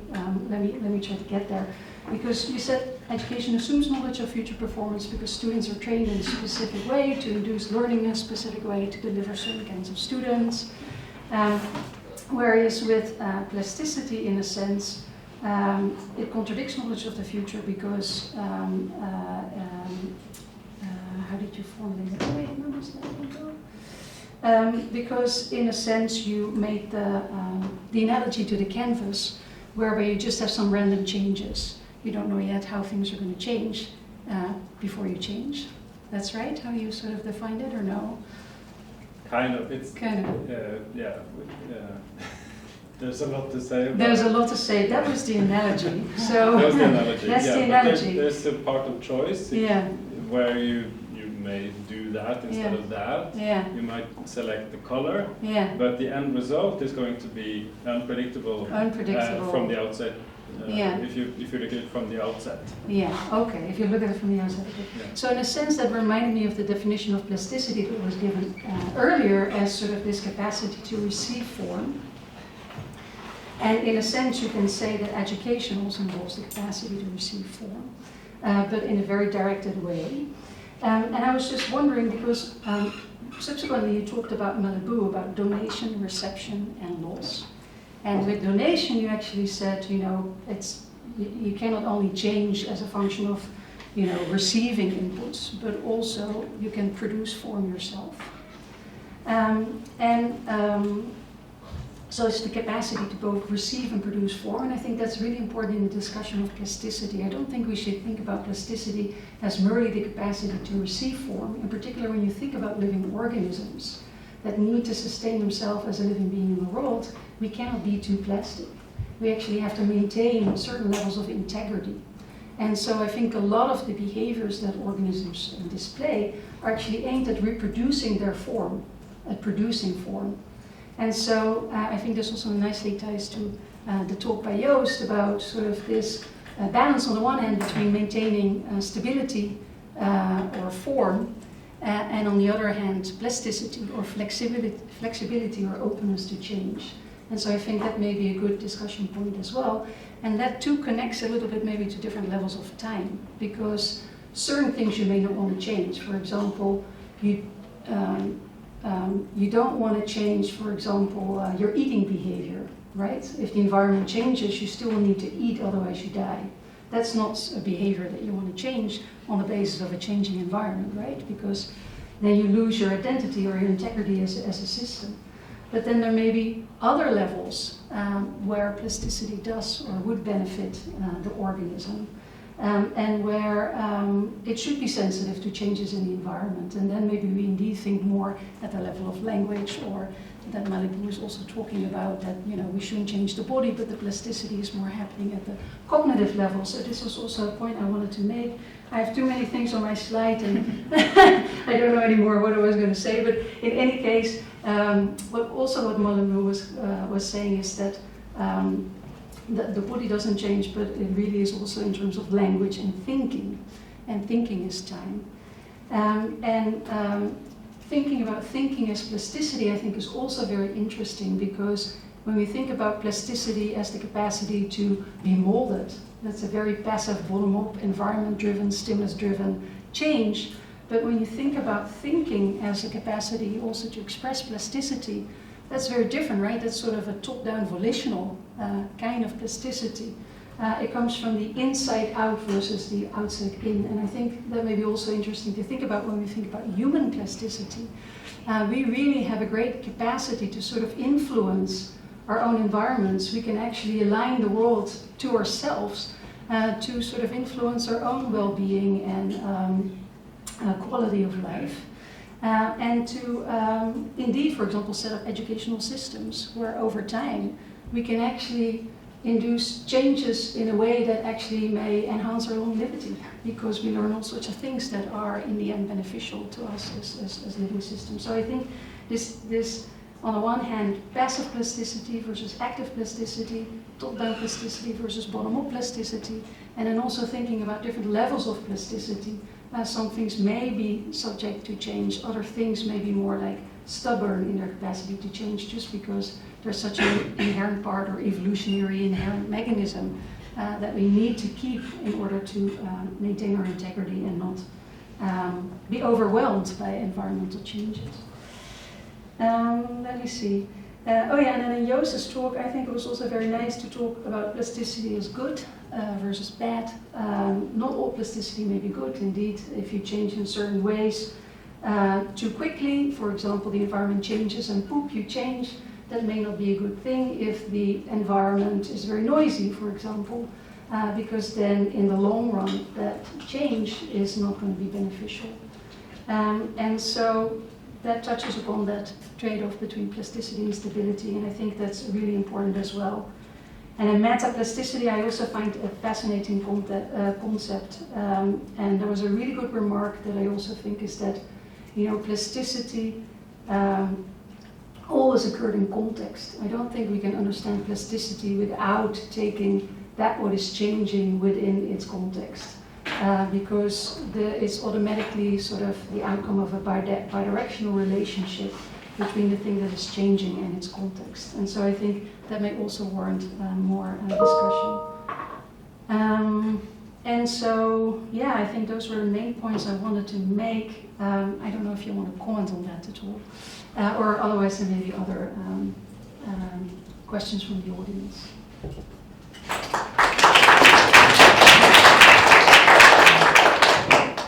Speaker 10: let me try to get there. Because you said education assumes knowledge of future performance because students are trained in a specific way to induce learning in a specific way to deliver certain kinds of students. Whereas with plasticity, in a sense, it contradicts knowledge of the future because, how did you formulate it? Wait, no, because in a sense you made the analogy to the canvas whereby you just have some random changes. You don't know yet how things are going to change before you change. That's right? How you sort of defined it, or no?
Speaker 3: Kind of. It's
Speaker 10: kind of.
Speaker 3: Yeah. There's a lot to say about
Speaker 10: There's a lot to say. That was the analogy. So
Speaker 3: that's the analogy.
Speaker 10: That's
Speaker 3: yeah,
Speaker 10: the analogy.
Speaker 3: There's a part of choice where you may do that instead of that.
Speaker 10: Yeah.
Speaker 3: You might select the color.
Speaker 10: Yeah.
Speaker 3: But the end result is going to be unpredictable. From the outset. If you look at it from the outset.
Speaker 10: Yeah, okay, if you look at it from the outset. Okay.
Speaker 3: Yeah.
Speaker 10: So in a sense that reminded me of the definition of plasticity that was given earlier as sort of this capacity to receive form. And in a sense you can say that education also involves the capacity to receive form, but in a very directed way. And I was just wondering because subsequently you talked about Malibu, about donation, reception and loss. And with donation, you actually said, you cannot only change as a function of, receiving inputs, but also you can produce form yourself. So it's the capacity to both receive and produce form, and I think that's really important in the discussion of plasticity. I don't think we should think about plasticity as merely the capacity to receive form, in particular when you think about living organisms that need to sustain themselves as a living being in the world. We cannot be too plastic. We actually have to maintain certain levels of integrity. And so I think a lot of the behaviors that organisms display are actually aimed at reproducing their form, at producing form. And so I think this also nicely ties to the talk by Joost about sort of this balance on the one hand between maintaining stability or form, and on the other hand plasticity or flexibility or openness to change. And so I think that may be a good discussion point as well. And that too connects a little bit maybe to different levels of time, because certain things you may not want to change. For example, you don't want to change, for example, your eating behavior, right? If the environment changes, you still need to eat, otherwise you die. That's not a behavior that you want to change on the basis of a changing environment, right? Because then you lose your identity or your integrity as a system. But then there may be other levels where plasticity does or would benefit the organism, and where it should be sensitive to changes in the environment. And then maybe we indeed think more at the level of language, or that Malibu is also talking about, that we shouldn't change the body, but the plasticity is more happening at the cognitive level. So this was also a point I wanted to make. I have too many things on my slide, and I don't know anymore what I was going to say. But in any case, what Malibu was saying is that the body doesn't change, but it really is also in terms of language and thinking is time. Thinking about thinking as plasticity, I think, is also very interesting, because when we think about plasticity as the capacity to be molded, that's a very passive, bottom-up, environment-driven, stimulus-driven change. But when you think about thinking as a capacity also to express plasticity, that's very different, right? That's sort of a top-down volitional kind of plasticity. It comes from the inside out versus the outside in. And I think that may be also interesting to think about when we think about human plasticity. We really have a great capacity to sort of influence our own environments, we can actually align the world to ourselves to sort of influence our own well-being and quality of life. And to indeed, for example, set up educational systems where over time we can actually induce changes in a way that actually may enhance our longevity, because we learn all sorts of things that are in the end beneficial to us as living systems. So I think this on the one hand, passive plasticity versus active plasticity, top-down plasticity versus bottom-up plasticity, and then also thinking about different levels of plasticity. Some things may be subject to change, other things may be more like stubborn in their capacity to change just because there's such an inherent part or evolutionary inherent mechanism that we need to keep in order to maintain our integrity and not be overwhelmed by environmental changes. Let me see. Oh yeah, and then in Joost's talk, I think it was also very nice to talk about plasticity as good versus bad. Not all plasticity may be good, indeed. If you change in certain ways too quickly, for example, the environment changes and poop, you change, that may not be a good thing if the environment is very noisy, for example, because then in the long run, that change is not going to be beneficial. And so that touches upon that trade-off between plasticity and stability, and I think that's really important as well. And in metaplasticity, I also find a fascinating concept, and there was a really good remark that I also think is that, you know, plasticity always occurred in context. I don't think we can understand plasticity without taking that what is changing within its context. Because it's automatically sort of the outcome of a bidirectional relationship between the thing that is changing and its context. And so I think that may also warrant more discussion. And so, yeah, I think those were the main points I wanted to make. I don't know if you want to comment on that at all. Or otherwise there may be other questions from the audience.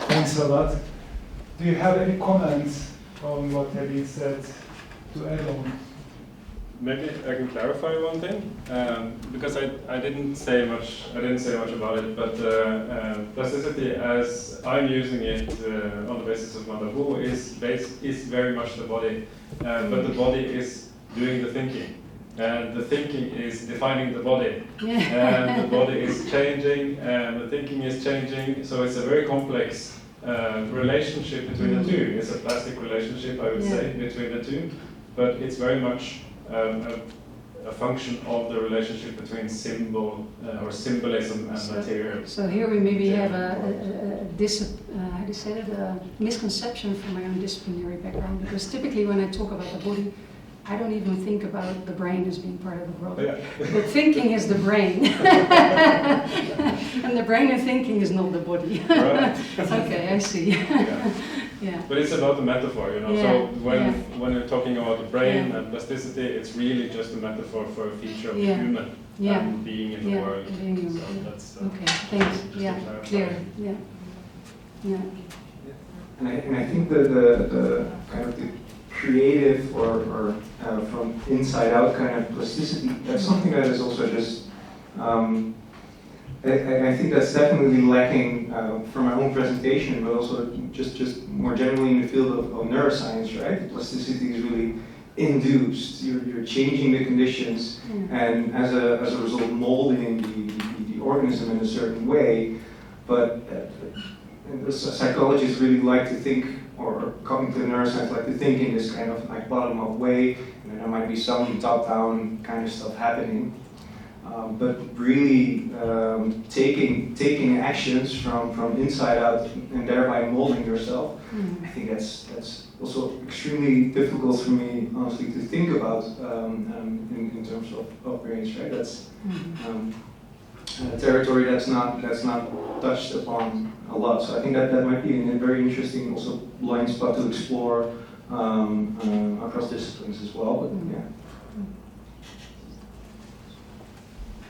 Speaker 2: Thanks a lot. Do you have any comments on what Kjetil said to add on?
Speaker 3: Maybe I can clarify one thing, because I didn't say much about it, but plasticity, as I'm using it on the basis of Madabu, is very much the body, but the body is doing the thinking. And the thinking is defining the body, and the body is changing, and the thinking is changing. So it's a very complex relationship between the two. It's a plastic relationship, I would say, between the two, but it's very much a function of the relationship between symbol or symbolism and material.
Speaker 10: So here we maybe have a misconception from my own disciplinary background, because typically when I talk about the body, I don't even think about the brain as being part of the world.
Speaker 3: Yeah.
Speaker 10: The thinking is the brain. And the brain and thinking is not the body.
Speaker 3: Right.
Speaker 10: Okay, I see. Yeah.
Speaker 3: But it's about the metaphor, you know.
Speaker 10: Yeah.
Speaker 3: So when you're talking about the brain and plasticity, it's really just a metaphor for a feature of the human and being in the world. So that's,
Speaker 10: okay, thanks. Yeah, clear. Yeah. Yeah.
Speaker 8: And I think the kind of the creative or from inside out kind of plasticity, that's something that is also just I think that's definitely lacking from my own presentation, but also just more generally in the field of neuroscience, right? Plasticity is really induced. You're changing the conditions, and as a result, molding the organism in a certain way. But psychologists really like to think, or cognitive neuroscience like to think in this kind of like bottom-up way, and then there might be some top-down kind of stuff happening. But really taking actions from inside out and thereby molding yourself, I think that's also extremely difficult for me, honestly, to think about in terms of brains. Right? That's a territory that's not touched upon a lot. So I think that might be a very interesting also blind spot to explore across disciplines as well. But yeah.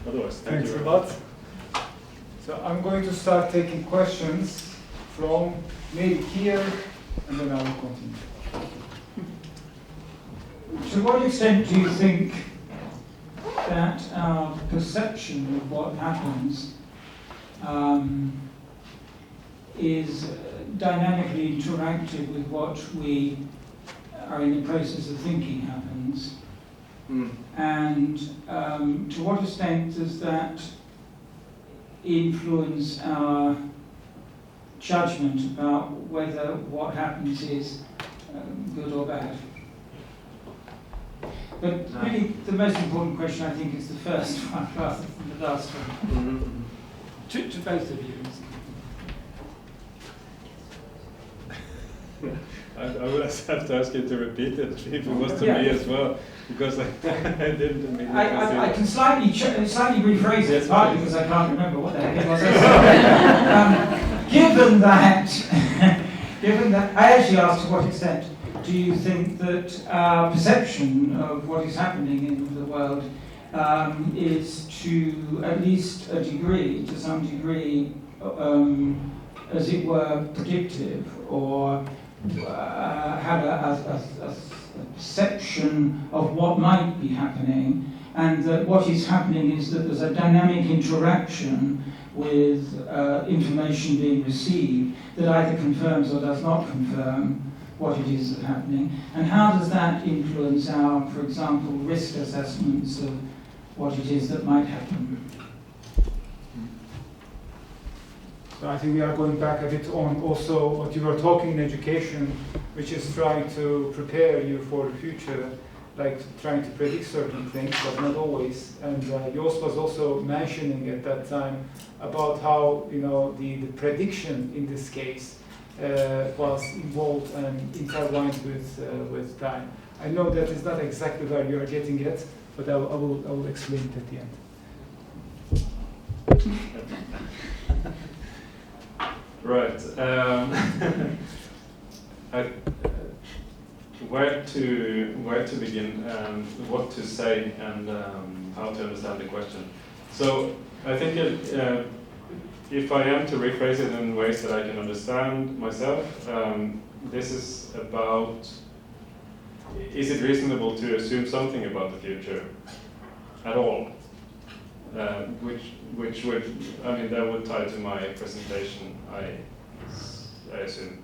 Speaker 3: Otherwise,
Speaker 2: Thanks a lot. So I'm going to start taking questions from maybe here, and then I will continue. To what extent do you think that our perception of what happens is dynamically interactive with what we are in the process of thinking happens. And to what extent does that influence our judgment about whether what happens is good or bad? But really, the most important question, I think, is the first one rather than the last one. To both of you.
Speaker 3: I would have to ask you to repeat it if it was to me as well, because I didn't immediately see
Speaker 2: I
Speaker 3: it.
Speaker 2: can slightly rephrase it, partly because I can't remember what the heck it was. Given that, I actually asked to what extent do you think that our perception of what is happening in the world is to at least a degree, to some degree, as it were, predictive, or have a perception of what might be happening, and that what is happening is that there's a dynamic interaction with information being received that either confirms or does not confirm what it is that's happening, and how does that influence our, for example, risk assessments of what it is that might happen? So I think we are going back a bit on also what you were talking in education, which is trying to prepare you for the future, like trying to predict certain things, but not always. And Joost was also mentioning at that time about how the prediction in this case was involved and intertwined with time. I know that is not exactly where you are getting at, but I will explain it at the end.
Speaker 3: Right. Where to begin, what to say, and how to understand the question. So I think if I am to rephrase it in ways that I can understand myself, this is about: is it reasonable to assume something about the future at all? Which would, that would tie to my presentation, I assume.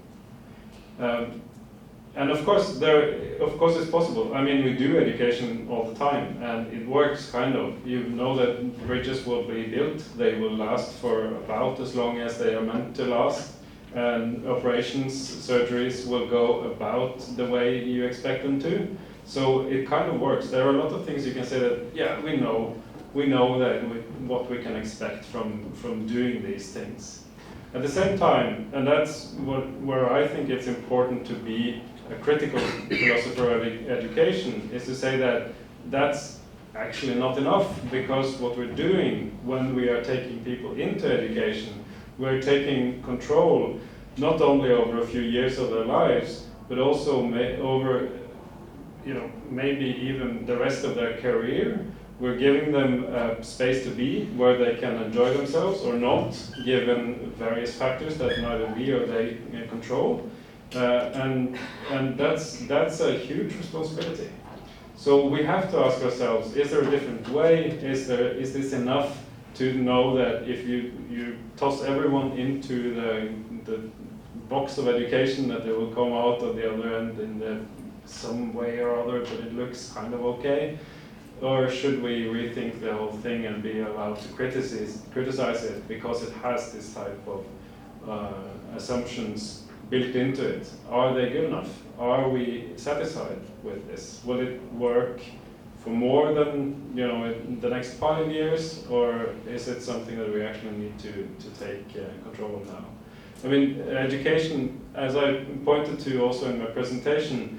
Speaker 3: And of course it's possible. We do education all the time, and it works kind of. You know that bridges will be built, they will last for about as long as they are meant to last, and operations, surgeries will go about the way you expect them to. So it kind of works. There are a lot of things you can say that, yeah, we know that what we can expect from doing these things. At the same time, and that's where I think it's important to be a critical philosopher of education, is to say that that's actually not enough, because what we're doing when we are taking people into education, we're taking control not only over a few years of their lives, but also over maybe even the rest of their career. We're giving them a space to be where they can enjoy themselves or not, given various factors that neither we or they control. And that's a huge responsibility. So we have to ask ourselves, is there a different way? Is this enough to know that if you toss everyone into the box of education, that they will come out of the other end in some way or other, but it looks kind of okay? Or should we rethink the whole thing and be allowed to criticize it because it has this type of assumptions built into it? Are they good enough? Are we satisfied with this? Will it work for more than the next 5 years, or is it something that we actually need to take control of now? Education, as I pointed to also in my presentation,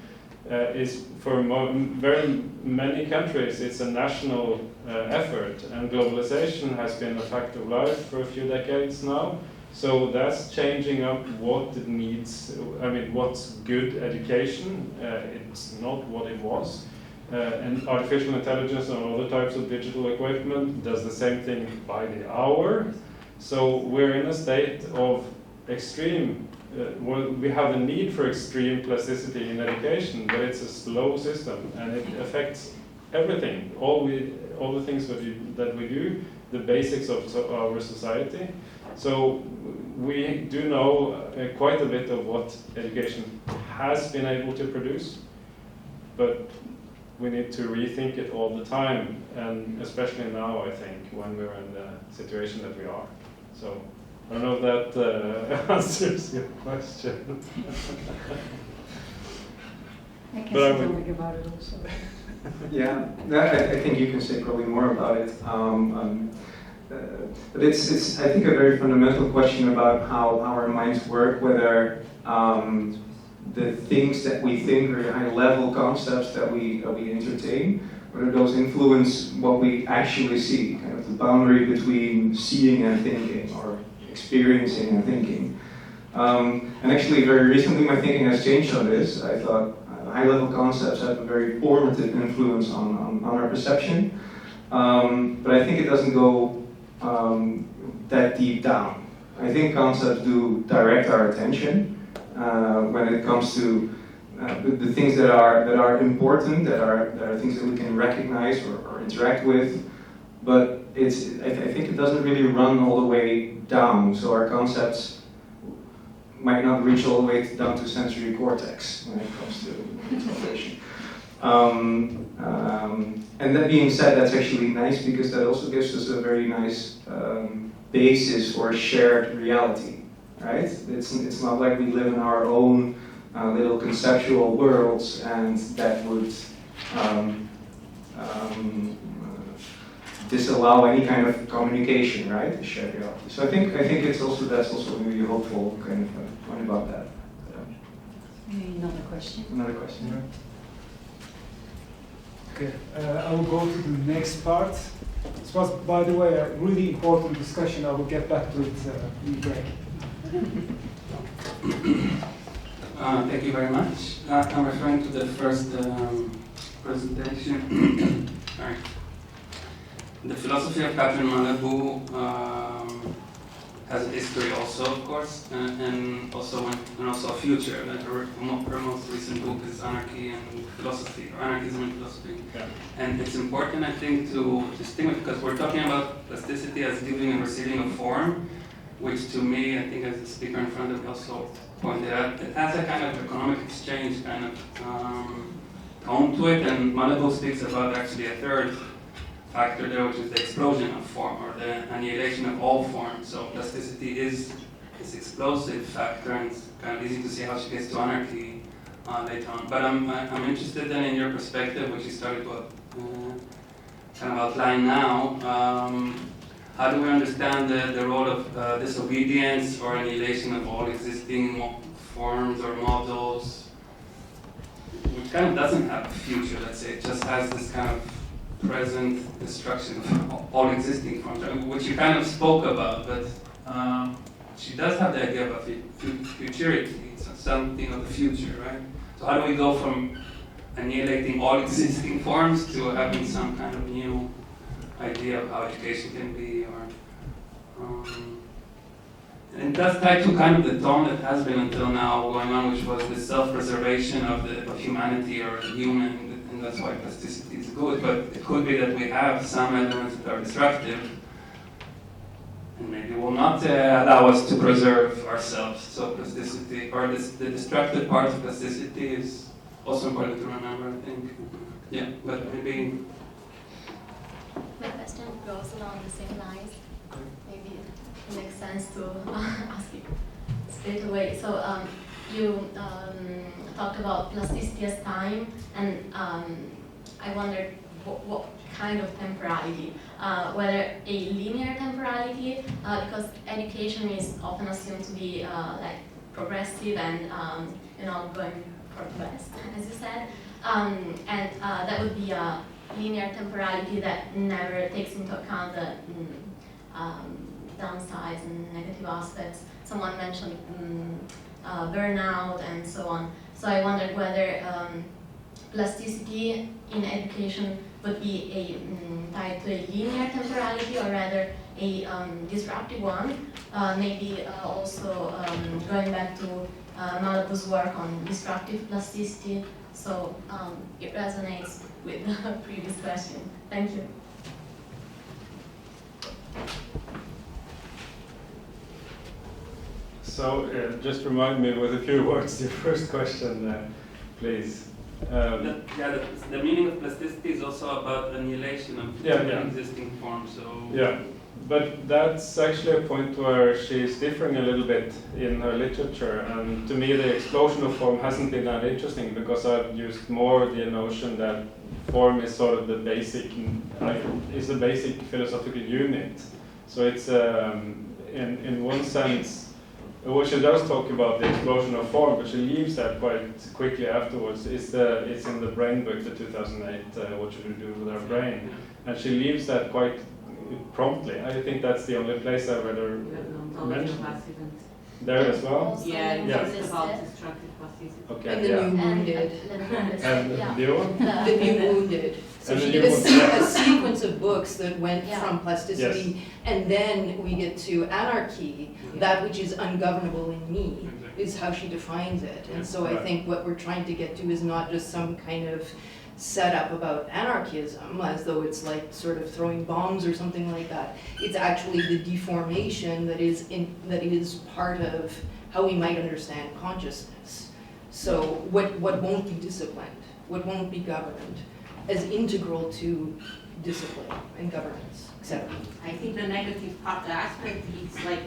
Speaker 3: is for very many countries, it's a national effort, and globalization has been a fact of life for a few decades now. So that's changing up what it needs. What's good education? It's not what it was. And artificial intelligence and other types of digital equipment does the same thing by the hour. So we're in a state of extreme. We have the need for extreme plasticity in education, but it's a slow system, and it affects everything, all the things that we do, the basics of our society. So we do know quite a bit of what education has been able to produce, but we need to rethink it all the time, and especially now, I think, when we're in the situation that we are. So I don't know if that answers your question.
Speaker 10: I can
Speaker 3: But I
Speaker 10: say
Speaker 3: would-
Speaker 10: something about it also.
Speaker 8: Yeah, I think you can say probably more about it. But it's I think a very fundamental question about how our minds work, whether the things that we think are high-level concepts that we entertain, whether those influence what we actually see, kind of the boundary between seeing and thinking, or experiencing and thinking. And actually, very recently, my thinking has changed on this. I thought high-level concepts have a very formative influence on our perception, but I think it doesn't go that deep down. I think concepts do direct our attention when it comes to the things that are important, that are things that we can recognize or interact with. But I think it doesn't really run all the way down. So our concepts might not reach all the way down to sensory cortex when it comes to information. And that being said, that's actually nice because that also gives us a very nice basis for a shared reality, right? It's not like we live in our own little conceptual worlds, and that would disallow any kind of communication, right? The shared reality. So I think that's also maybe a hopeful kind of point about that.
Speaker 10: Another question.
Speaker 8: Another question.
Speaker 2: Yeah. Okay, I will go to the next part. This was, by the way, a really important discussion. I will get back to it in the break.
Speaker 12: Thank you very much. I'm referring to the first presentation. Sorry. The philosophy of Catherine Malabou has a history also, of course, and also a future. Her most recent book is Anarchy and Philosophy, or Anarchism and Philosophy.
Speaker 3: Yeah.
Speaker 12: And it's important, I think, to distinguish, because we're talking about plasticity as giving and receiving a form, which to me, I think as the speaker in front of me also pointed out, it has a kind of economic exchange kind of tone to it, and Malabou speaks about actually a third factor there, which is the explosion of form, or the annihilation of all forms. So plasticity is this explosive factor, and it's kind of easy to see how she gets to anarchy later on. But I'm interested then in your perspective, which you started to kind of outline now. How do we understand the role of disobedience or annihilation of all existing forms or models, which kind of doesn't have a future, let's say, it just has this kind of present destruction of all existing forms, which you kind of spoke about, but she does have the idea of futurity, so something of the future, right? So how do we go from annihilating all existing forms to having some kind of new idea of how education can be, or and it does tie to kind of the tone that has been until now going on, which was the self-preservation of humanity or the human, and that's why plasticity is good. But it could be that we have some elements that are destructive, and maybe will not allow us to preserve ourselves. So plasticity, or the destructive part of plasticity, is also important to remember, I think. Yeah, but maybe.
Speaker 13: My question goes along the same lines. Maybe it makes sense to ask it straight away. So you talked about plasticity as time, and I wondered what kind of temporality, whether a linear temporality, because education is often assumed to be like progressive and going for the best, as you said, and that would be a linear temporality that never takes into account the downsides and negative aspects. Someone mentioned burnout and so on. So I wondered whether plasticity in education would be tied to a linear temporality or rather a disruptive one. Maybe also going back to Malabou's work on disruptive plasticity. So it resonates with the previous question. Thank you.
Speaker 3: So just remind me with a few words your first question, please.
Speaker 12: The meaning of plasticity is also about annihilation of existing forms. So
Speaker 3: yeah, but that's actually a point where she's differing a little bit in her literature, and to me the explosion of form hasn't been that interesting because I've used more the notion that form is sort of the basic philosophical unit. So it's in one sense. What she does talk about the explosion of form, but she leaves that quite quickly afterwards. It's in the brain book, the 2008, What Should We Do With Our Brain? And she leaves that quite promptly. I think that's the only place I read her mention. There as well?
Speaker 14: Yeah,
Speaker 3: it's
Speaker 14: about destructive plasticity.
Speaker 3: Okay,
Speaker 14: and the new wounded.
Speaker 3: And the new one?
Speaker 14: The new wounded. So she did a sequence of books that went from plasticity, and then we get to anarchy, that which is ungovernable in me, is how she defines it. And so I think what we're trying to get to is not just some kind of setup about anarchism, as though it's like sort of throwing bombs or something like that. It's actually the deformation that is part of how we might understand consciousness. So what won't be disciplined, what won't be governed, as integral to discipline and governance, etc.
Speaker 15: I think the negative aspect is like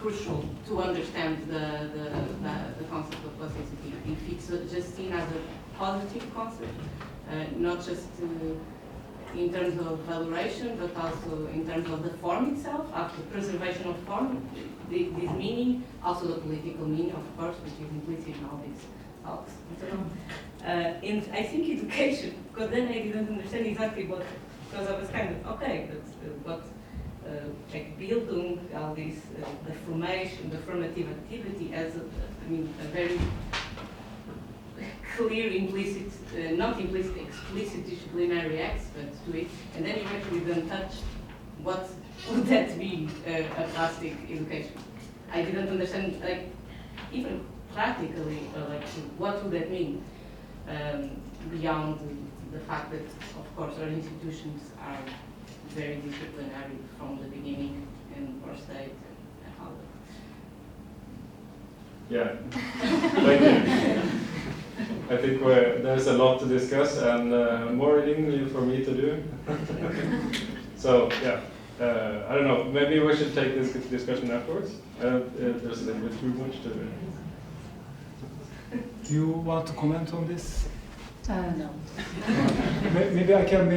Speaker 15: crucial to understand the concept of plasticity. If it's just seen as a positive concept, not just in terms of valuation, but also in terms of the form itself, after preservation of form, this meaning, also the political meaning, of course, which is implicit in all these talks. And I think education, because then I didn't understand exactly what, because I was kind of, okay, but like Bildung, all this, the formation, the formative activity as a very clear, implicit, not implicit, explicit disciplinary aspect to it, and then you actually don't touch what would that be a plastic education. I didn't understand, like, even practically, like, what would that mean? Beyond the fact that, of course, our institutions are very disciplinary from the beginning, and our state and all that.
Speaker 3: Yeah, thank you. I think there's a lot to discuss and more reading for me to do. So, yeah, I don't know, maybe we should take this discussion afterwards. There's a little bit too much to do.
Speaker 2: Do you want to comment on this?
Speaker 10: No.
Speaker 2: Maybe I can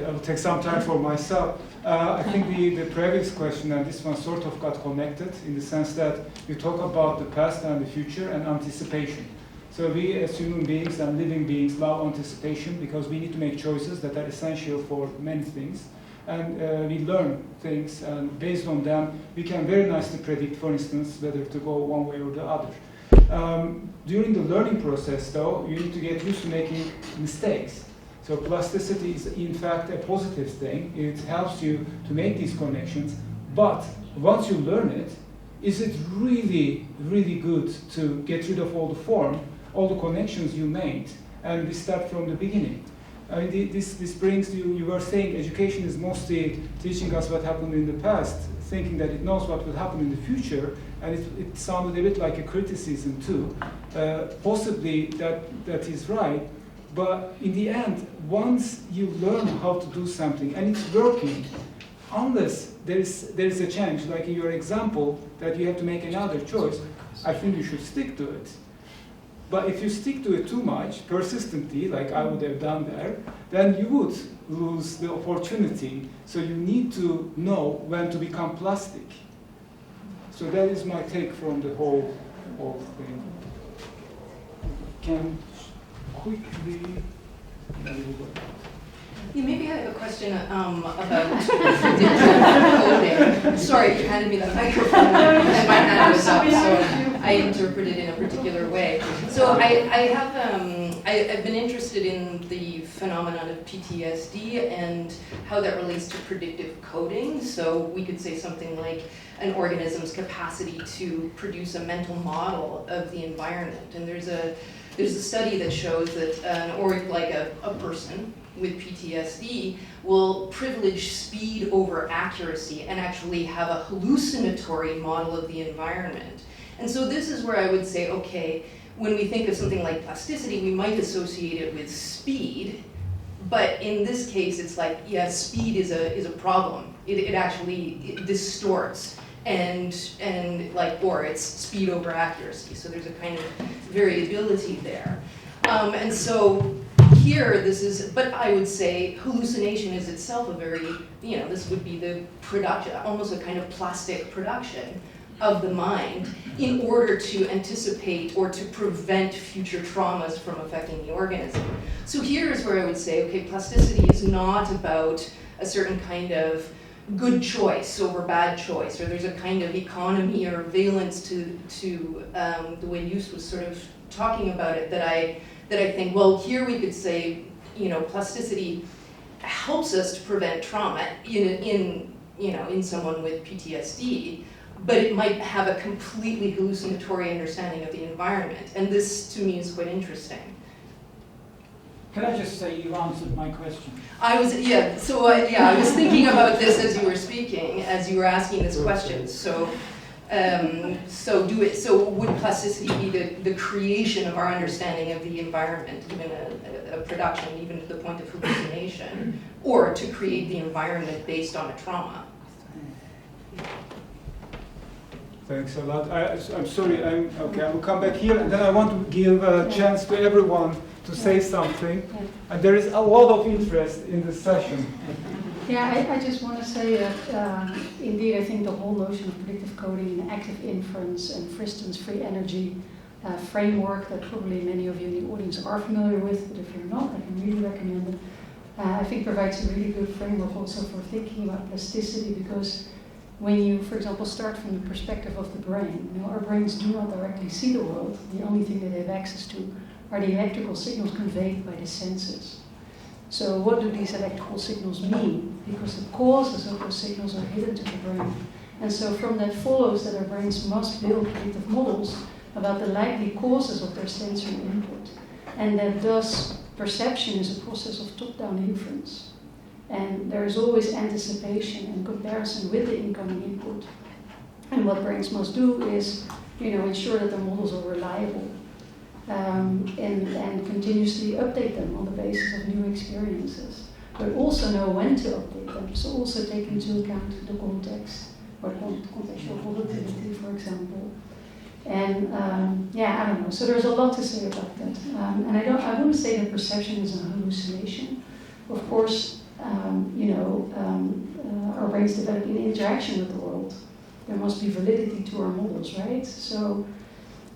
Speaker 2: I'll take some time for myself. I think the previous question and this one sort of got connected in the sense that you talk about the past and the future and anticipation. So we as human beings and living beings love anticipation because we need to make choices that are essential for many things. And we learn things, and based on them, we can very nicely predict, for instance, whether to go one way or the other. During the learning process, though, you need to get used to making mistakes. So plasticity is, in fact, a positive thing. It helps you to make these connections. But once you learn it, is it really, really good to get rid of all the form, all the connections you made, and we start from the beginning? I mean, this brings you were saying education is mostly teaching us what happened in the past, thinking that it knows what will happen in the future, and it sounded a bit like a criticism too. Possibly that is right, but in the end, once you learn how to do something and it's working, unless there is a change, like in your example, that you have to make another choice, I think you should stick to it. But if you stick to it too much, persistently, like I would have done there, then you would lose the opportunity. So you need to know when to become plastic. So that is my take from the whole thing. Can quickly...
Speaker 14: Yeah, maybe I have a question about coding. Sorry, you handed me the microphone and my hand was up, so I interpreted it in a particular way. So I've been interested in the phenomenon of PTSD and how that relates to predictive coding. So we could say something like an organism's capacity to produce a mental model of the environment. And there's a There's a study that shows that a person with PTSD will privilege speed over accuracy and actually have a hallucinatory model of the environment. And so this is where I would say, okay, when we think of something like plasticity, we might associate it with speed, but in this case, it's like, yeah, speed is a problem. It actually distorts or it's speed over accuracy. So there's a kind of variability there. And so here, but I would say hallucination is itself a very, this would be the production, almost a kind of plastic production of the mind in order to anticipate or to prevent future traumas from affecting the organism. So here is where I would say, okay, plasticity is not about a certain kind of good choice over bad choice, or there's a kind of economy or valence to the way Joost was sort of talking about it that I think, well, here we could say, plasticity helps us to prevent trauma in someone with PTSD, but it might have a completely hallucinatory understanding of the environment. And this, to me, is quite interesting.
Speaker 16: Can I just say you answered my question?
Speaker 14: I was thinking about this as you were speaking, as you were asking this question. So would plasticity be the creation of our understanding of the environment, even a production, even to the point of hallucination, or to create the environment based on a trauma?
Speaker 2: Thanks a lot. I'm sorry, I will come back here, and then I want to give a chance to everyone to say something. And there is a lot of interest in this session.
Speaker 10: Yeah, I just want to say that indeed I think the whole notion of predictive coding and active inference and Friston's free energy framework that probably many of you in the audience are familiar with, but if you're not, I can really recommend it. I think provides a really good framework also for thinking about plasticity, because when you, for example, start from the perspective of the brain, our brains do not directly see the world. The only thing that they have access to are the electrical signals conveyed by the senses. So what do these electrical signals mean? Because the causes of those signals are hidden to the brain. And so from that follows that our brains must build predictive models about the likely causes of their sensory input. And that thus perception is a process of top-down inference. And there is always anticipation and comparison with the incoming input. And what brains must do is, ensure that the models are reliable and continuously update them on the basis of new experiences. But also know when to update them. So also take into account the context, or contextual volatility, for example. And I don't know. So there's a lot to say about that. And I wouldn't say that perception is a hallucination. Of course, our brains develop in interaction with the world. There must be validity to our models, right? So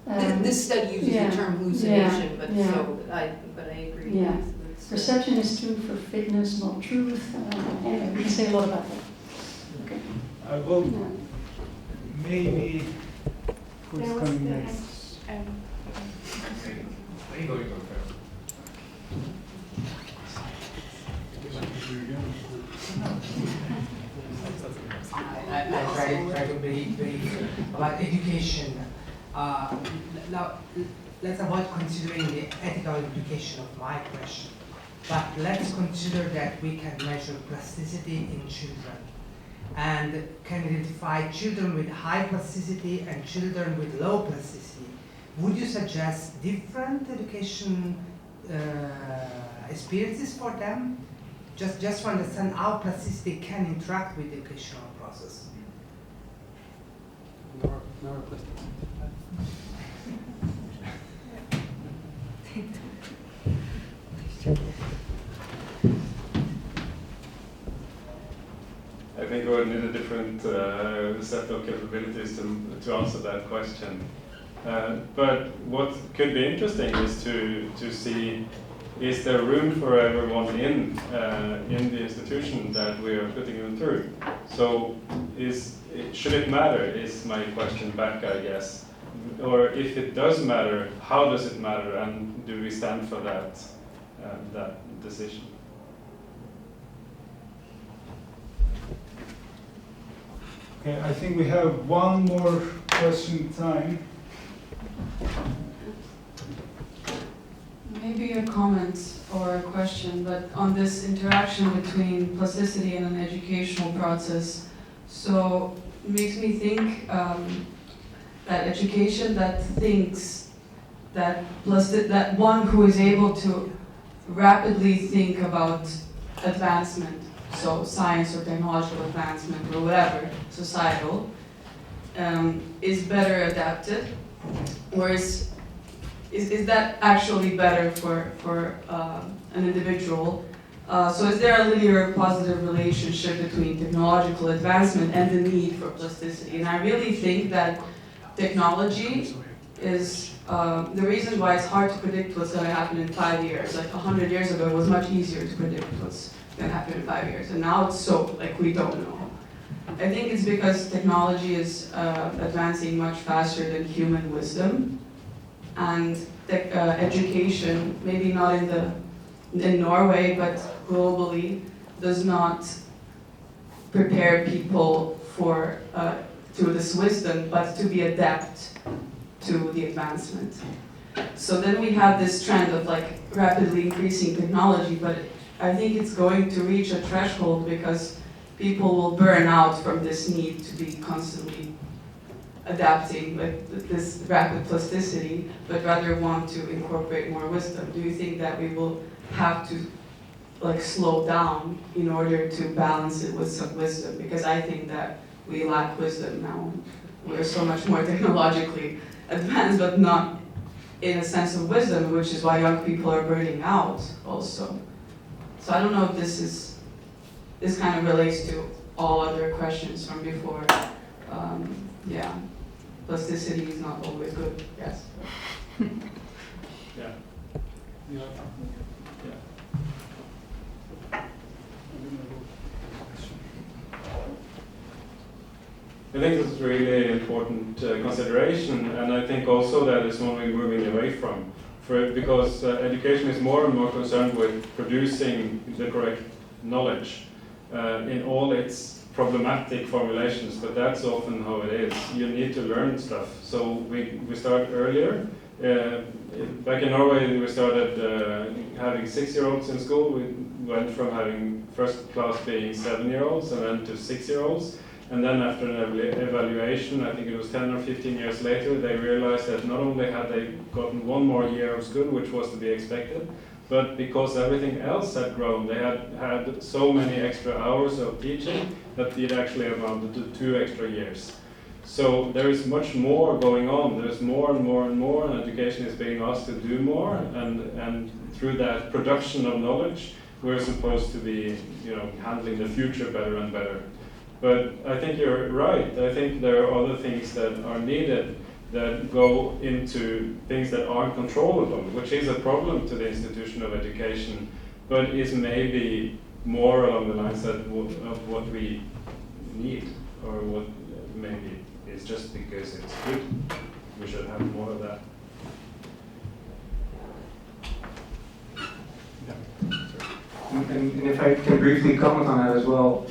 Speaker 14: this study uses the term hallucination, but I agree.
Speaker 10: Yeah, perception is tuned for fitness, not truth. Anyway, we can say a lot about that. Okay.
Speaker 2: I will maybe who's coming next?
Speaker 9: I try to be brief about education. Now, let's avoid considering the ethical implication of my question, but let's consider that we can measure plasticity in children and can identify children with high plasticity and children with low plasticity. Would you suggest different education experiences for them? Just to understand how plasticity can interact with the educational process.
Speaker 3: I think we would need a different set of capabilities to answer that question. But what could be interesting is to see, is there room for everyone in the institution that we are putting them through? So should it matter is my question back, I guess. Or if it does matter, how does it matter, and do we stand for that decision?
Speaker 2: Okay, I think we have one more question time.
Speaker 17: maybe a comment or a question, but on this interaction between plasticity and an educational process. So it makes me think that education that thinks that that one who is able to rapidly think about advancement, so science or technological advancement or whatever, societal, is better adapted, or is that actually better for an individual? So is there a linear positive relationship between technological advancement and the need for plasticity? And I really think that technology is the reason why it's hard to predict what's going to happen in 5 years. Like 100 years ago, it was much easier to predict what's going to happen in 5 years. And now it's so, like, we don't know. I think it's because technology is advancing much faster than human wisdom. And education, maybe not in Norway, but globally, does not prepare people for to this wisdom, but to be adept to the advancement. So then we have this trend of like rapidly increasing technology, but I think it's going to reach a threshold because people will burn out from this need to be constantly adapting with this rapid plasticity, but rather want to incorporate more wisdom. Do you think that we will have to like slow down in order to balance it with some wisdom? Because I think that we lack wisdom now. We're so much more technologically advanced, but not in a sense of wisdom, which is why young people are burning out also. So I don't know if this kind of relates to all other questions from before. Yeah, plasticity is not always good, yes.
Speaker 3: Yeah. Yeah. I think this is really important consideration, and I think also that is one we're moving away from. Because education is more and more concerned with producing the correct knowledge in all its problematic formulations, but that's often how it is. You need to learn stuff. So we start earlier. Back in Norway, we started having 6-year-olds in school. We went from having first class being 7-year-olds and then to 6-year-olds. And then after an evaluation, I think it was 10 or 15 years later, they realized that not only had they gotten one more year of school, which was to be expected, but because everything else had grown, they had so many extra hours of teaching that it actually amounted to 2 extra years. So there is much more going on. There's more and more and more, and education is being asked to do more, and through that production of knowledge, we're supposed to be, handling the future better and better. But I think you're right. I think there are other things that are needed that go into things that aren't controllable, which is a problem to the institution of education, but is maybe more along the lines of what we need, or what maybe is just because it's good. We should have more of that.
Speaker 8: And if I can briefly comment on that as well,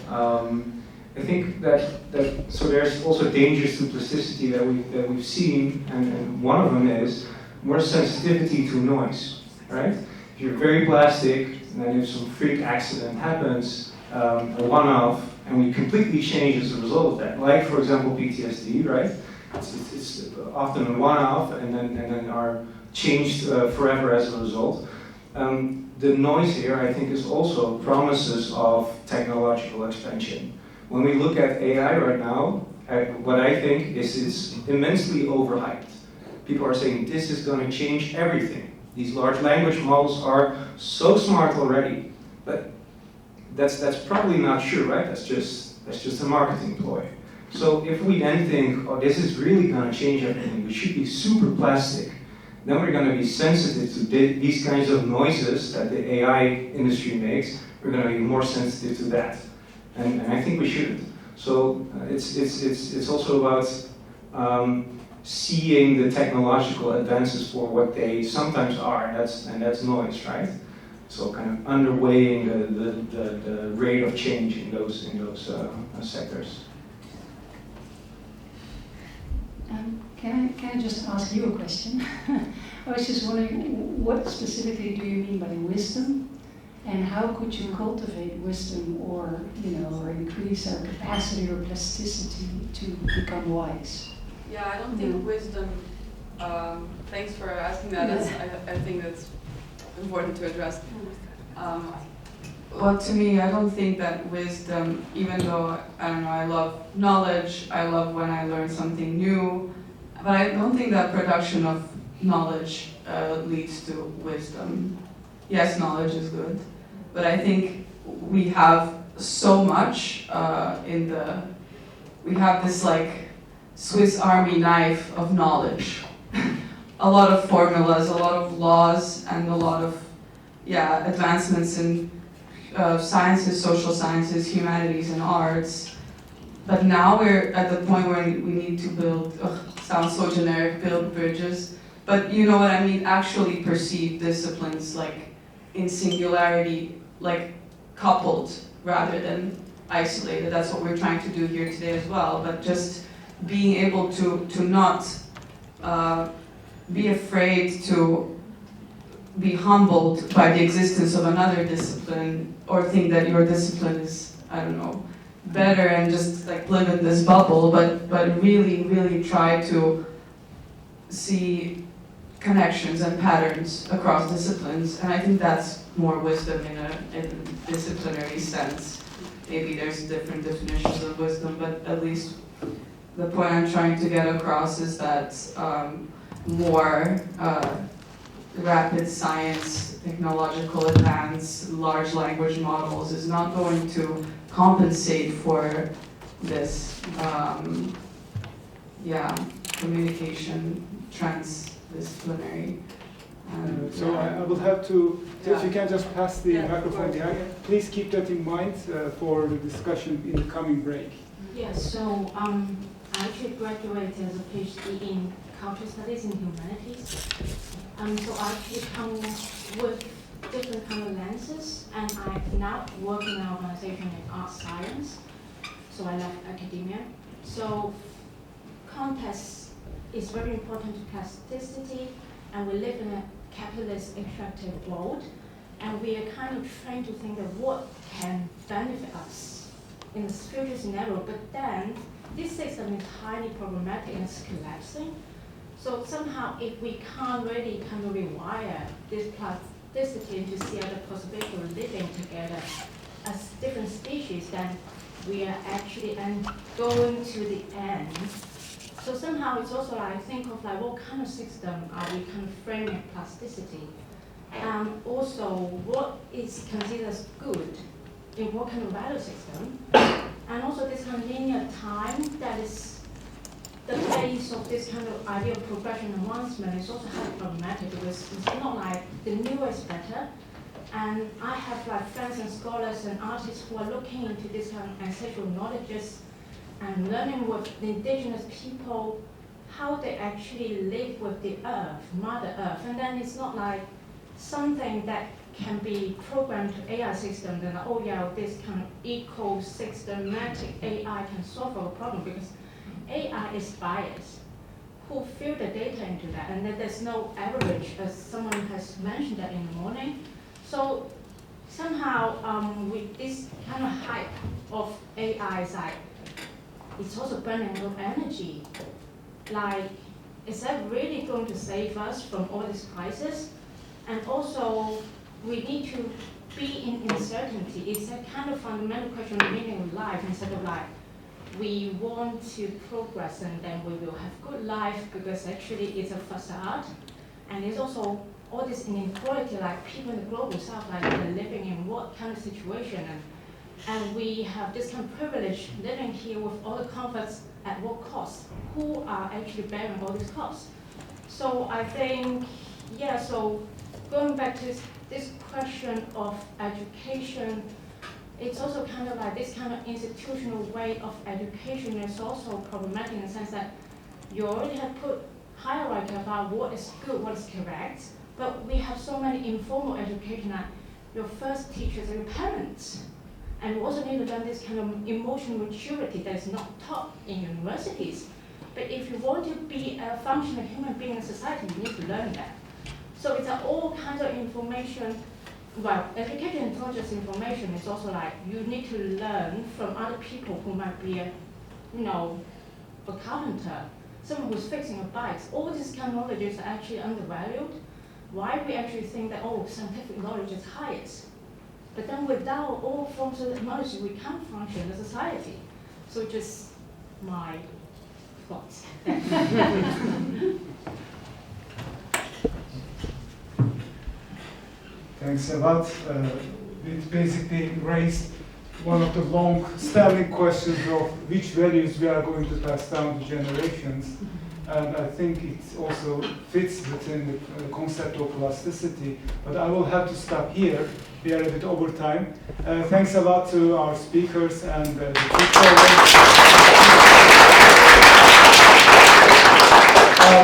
Speaker 8: I think that so there's also dangers to plasticity that we've seen, and one of them is more sensitivity to noise, right? If you're very plastic, and then if some freak accident happens, a one-off, and we completely change as a result of that. Like, for example, PTSD, right? It's often a one-off, and then are changed forever as a result. The noise here, I think, is also promises of technological expansion. When we look at AI right now, what I think is it's immensely overhyped. People are saying this is going to change everything. These large language models are so smart already, but that's probably not true, right? That's just a marketing ploy. So if we then think, oh, this is really going to change everything, we should be super plastic, then we're going to be sensitive to these kinds of noises that the AI industry makes. We're going to be more sensitive to that. And I think we shouldn't. So it's also about seeing the technological advances for what they sometimes are, and that's noise, right? So kind of underweighing the rate of change in those sectors.
Speaker 10: Can I just ask you a question? I was just wondering, what specifically do you mean by wisdom? And how could you cultivate wisdom or, or increase our capacity or plasticity to become wise?
Speaker 17: Yeah, I don't think wisdom, thanks for asking that. I think that's important to address. Well, to me, I don't think that wisdom, even though, I don't know, I love knowledge, I love when I learn something new, but I don't think that production of knowledge leads to wisdom. Yes, knowledge is good, but I think we have so much we have this like Swiss Army knife of knowledge. A lot of formulas, a lot of laws, and a lot of, advancements in sciences, social sciences, humanities, and arts. But now we're at the point where we need to build, sounds so generic, build bridges. But you know what I mean, actually perceive disciplines like in singularity, like coupled rather than isolated. That's what we're trying to do here today as well. But just being able to not be afraid to be humbled by the existence of another discipline or think that your discipline is, I don't know, better and just like live in this bubble, but really, really try to see connections and patterns across disciplines. And I think that's more wisdom in a disciplinary sense. Maybe there's different definitions of wisdom, but at least the point I'm trying to get across is that more rapid science, technological advance, large language models is not going to compensate for this, communication transdisciplinary.
Speaker 2: So I will have to, if you can just pass the
Speaker 17: Yeah,
Speaker 2: microphone behind. Please keep that in mind for the discussion in the coming break.
Speaker 18: Yes, so I actually graduated as a PhD in cultural studies and humanities. So I actually come with different kind of lenses, and I now work in an organization in art science. So I left academia. So context is very important to plasticity, and we live in a capitalist extractive world, and we are kind of trying to think of what can benefit us in the future scenario, but then this system is highly problematic and it's collapsing. So somehow if we can't really kind of rewire this plasticity to see other possibility of living together as different species, then we are actually going to the end. So somehow it's also like, think of like what kind of system are we kind of framing plasticity? Also what is considered as good in what kind of value system? And also this kind of linear time that is the base of this kind of idea of progression and advancement is also highly problematic because it's not like the newer is better. And I have like friends and scholars and artists who are looking into this kind of ancestral knowledges and learning with the indigenous people how they actually live with the earth, Mother Earth. And then it's not like something that can be programmed to AI system, then oh yeah, this kind of eco-systematic AI can solve our problem, because AI is biased. Who fill the data into that? And then there's no average, as someone has mentioned that in the morning. So somehow with this kind of hype of AI side, it's also burning a lot of energy. Like, is that really going to save us from all this crisis? And also, we need to be in uncertainty. It's a kind of fundamental question of meaning of life, instead of like, we want to progress and then we will have good life, because actually it's a facade. And there's also all this inequality, like people in the global south, like they're living in what kind of situation, and we have this kind of privilege living here with all the comforts at what cost? Who are actually bearing all these costs? So I think, yeah, so going back to this question of education, it's also kind of like this kind of institutional way of education is also problematic in the sense that you already have put hierarchy about what is good, what is correct, but we have so many informal education that your first teachers are your parents. And we also need to learn this kind of emotional maturity that is not taught in universities. But if you want to be a functional human being in society, you need to learn that. So it's all kinds of information. Well, educated intelligence information is also like you need to learn from other people who might be a carpenter, someone who's fixing a bike. All these kind of knowledge are actually undervalued. Why we actually think that, oh, scientific knowledge is highest. But then without all forms of knowledge, we can't function as a society. So just my thoughts.
Speaker 2: Thanks a lot. It basically raised one of the long-standing questions of which values we are going to pass down to generations. And I think it also fits within the concept of plasticity. But I will have to stop here. We are a bit over time. Thanks a lot to our speakers and the people.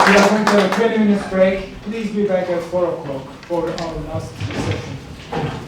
Speaker 2: We are going to have a 20 minutes break. Please be back at 4 o'clock for our last session.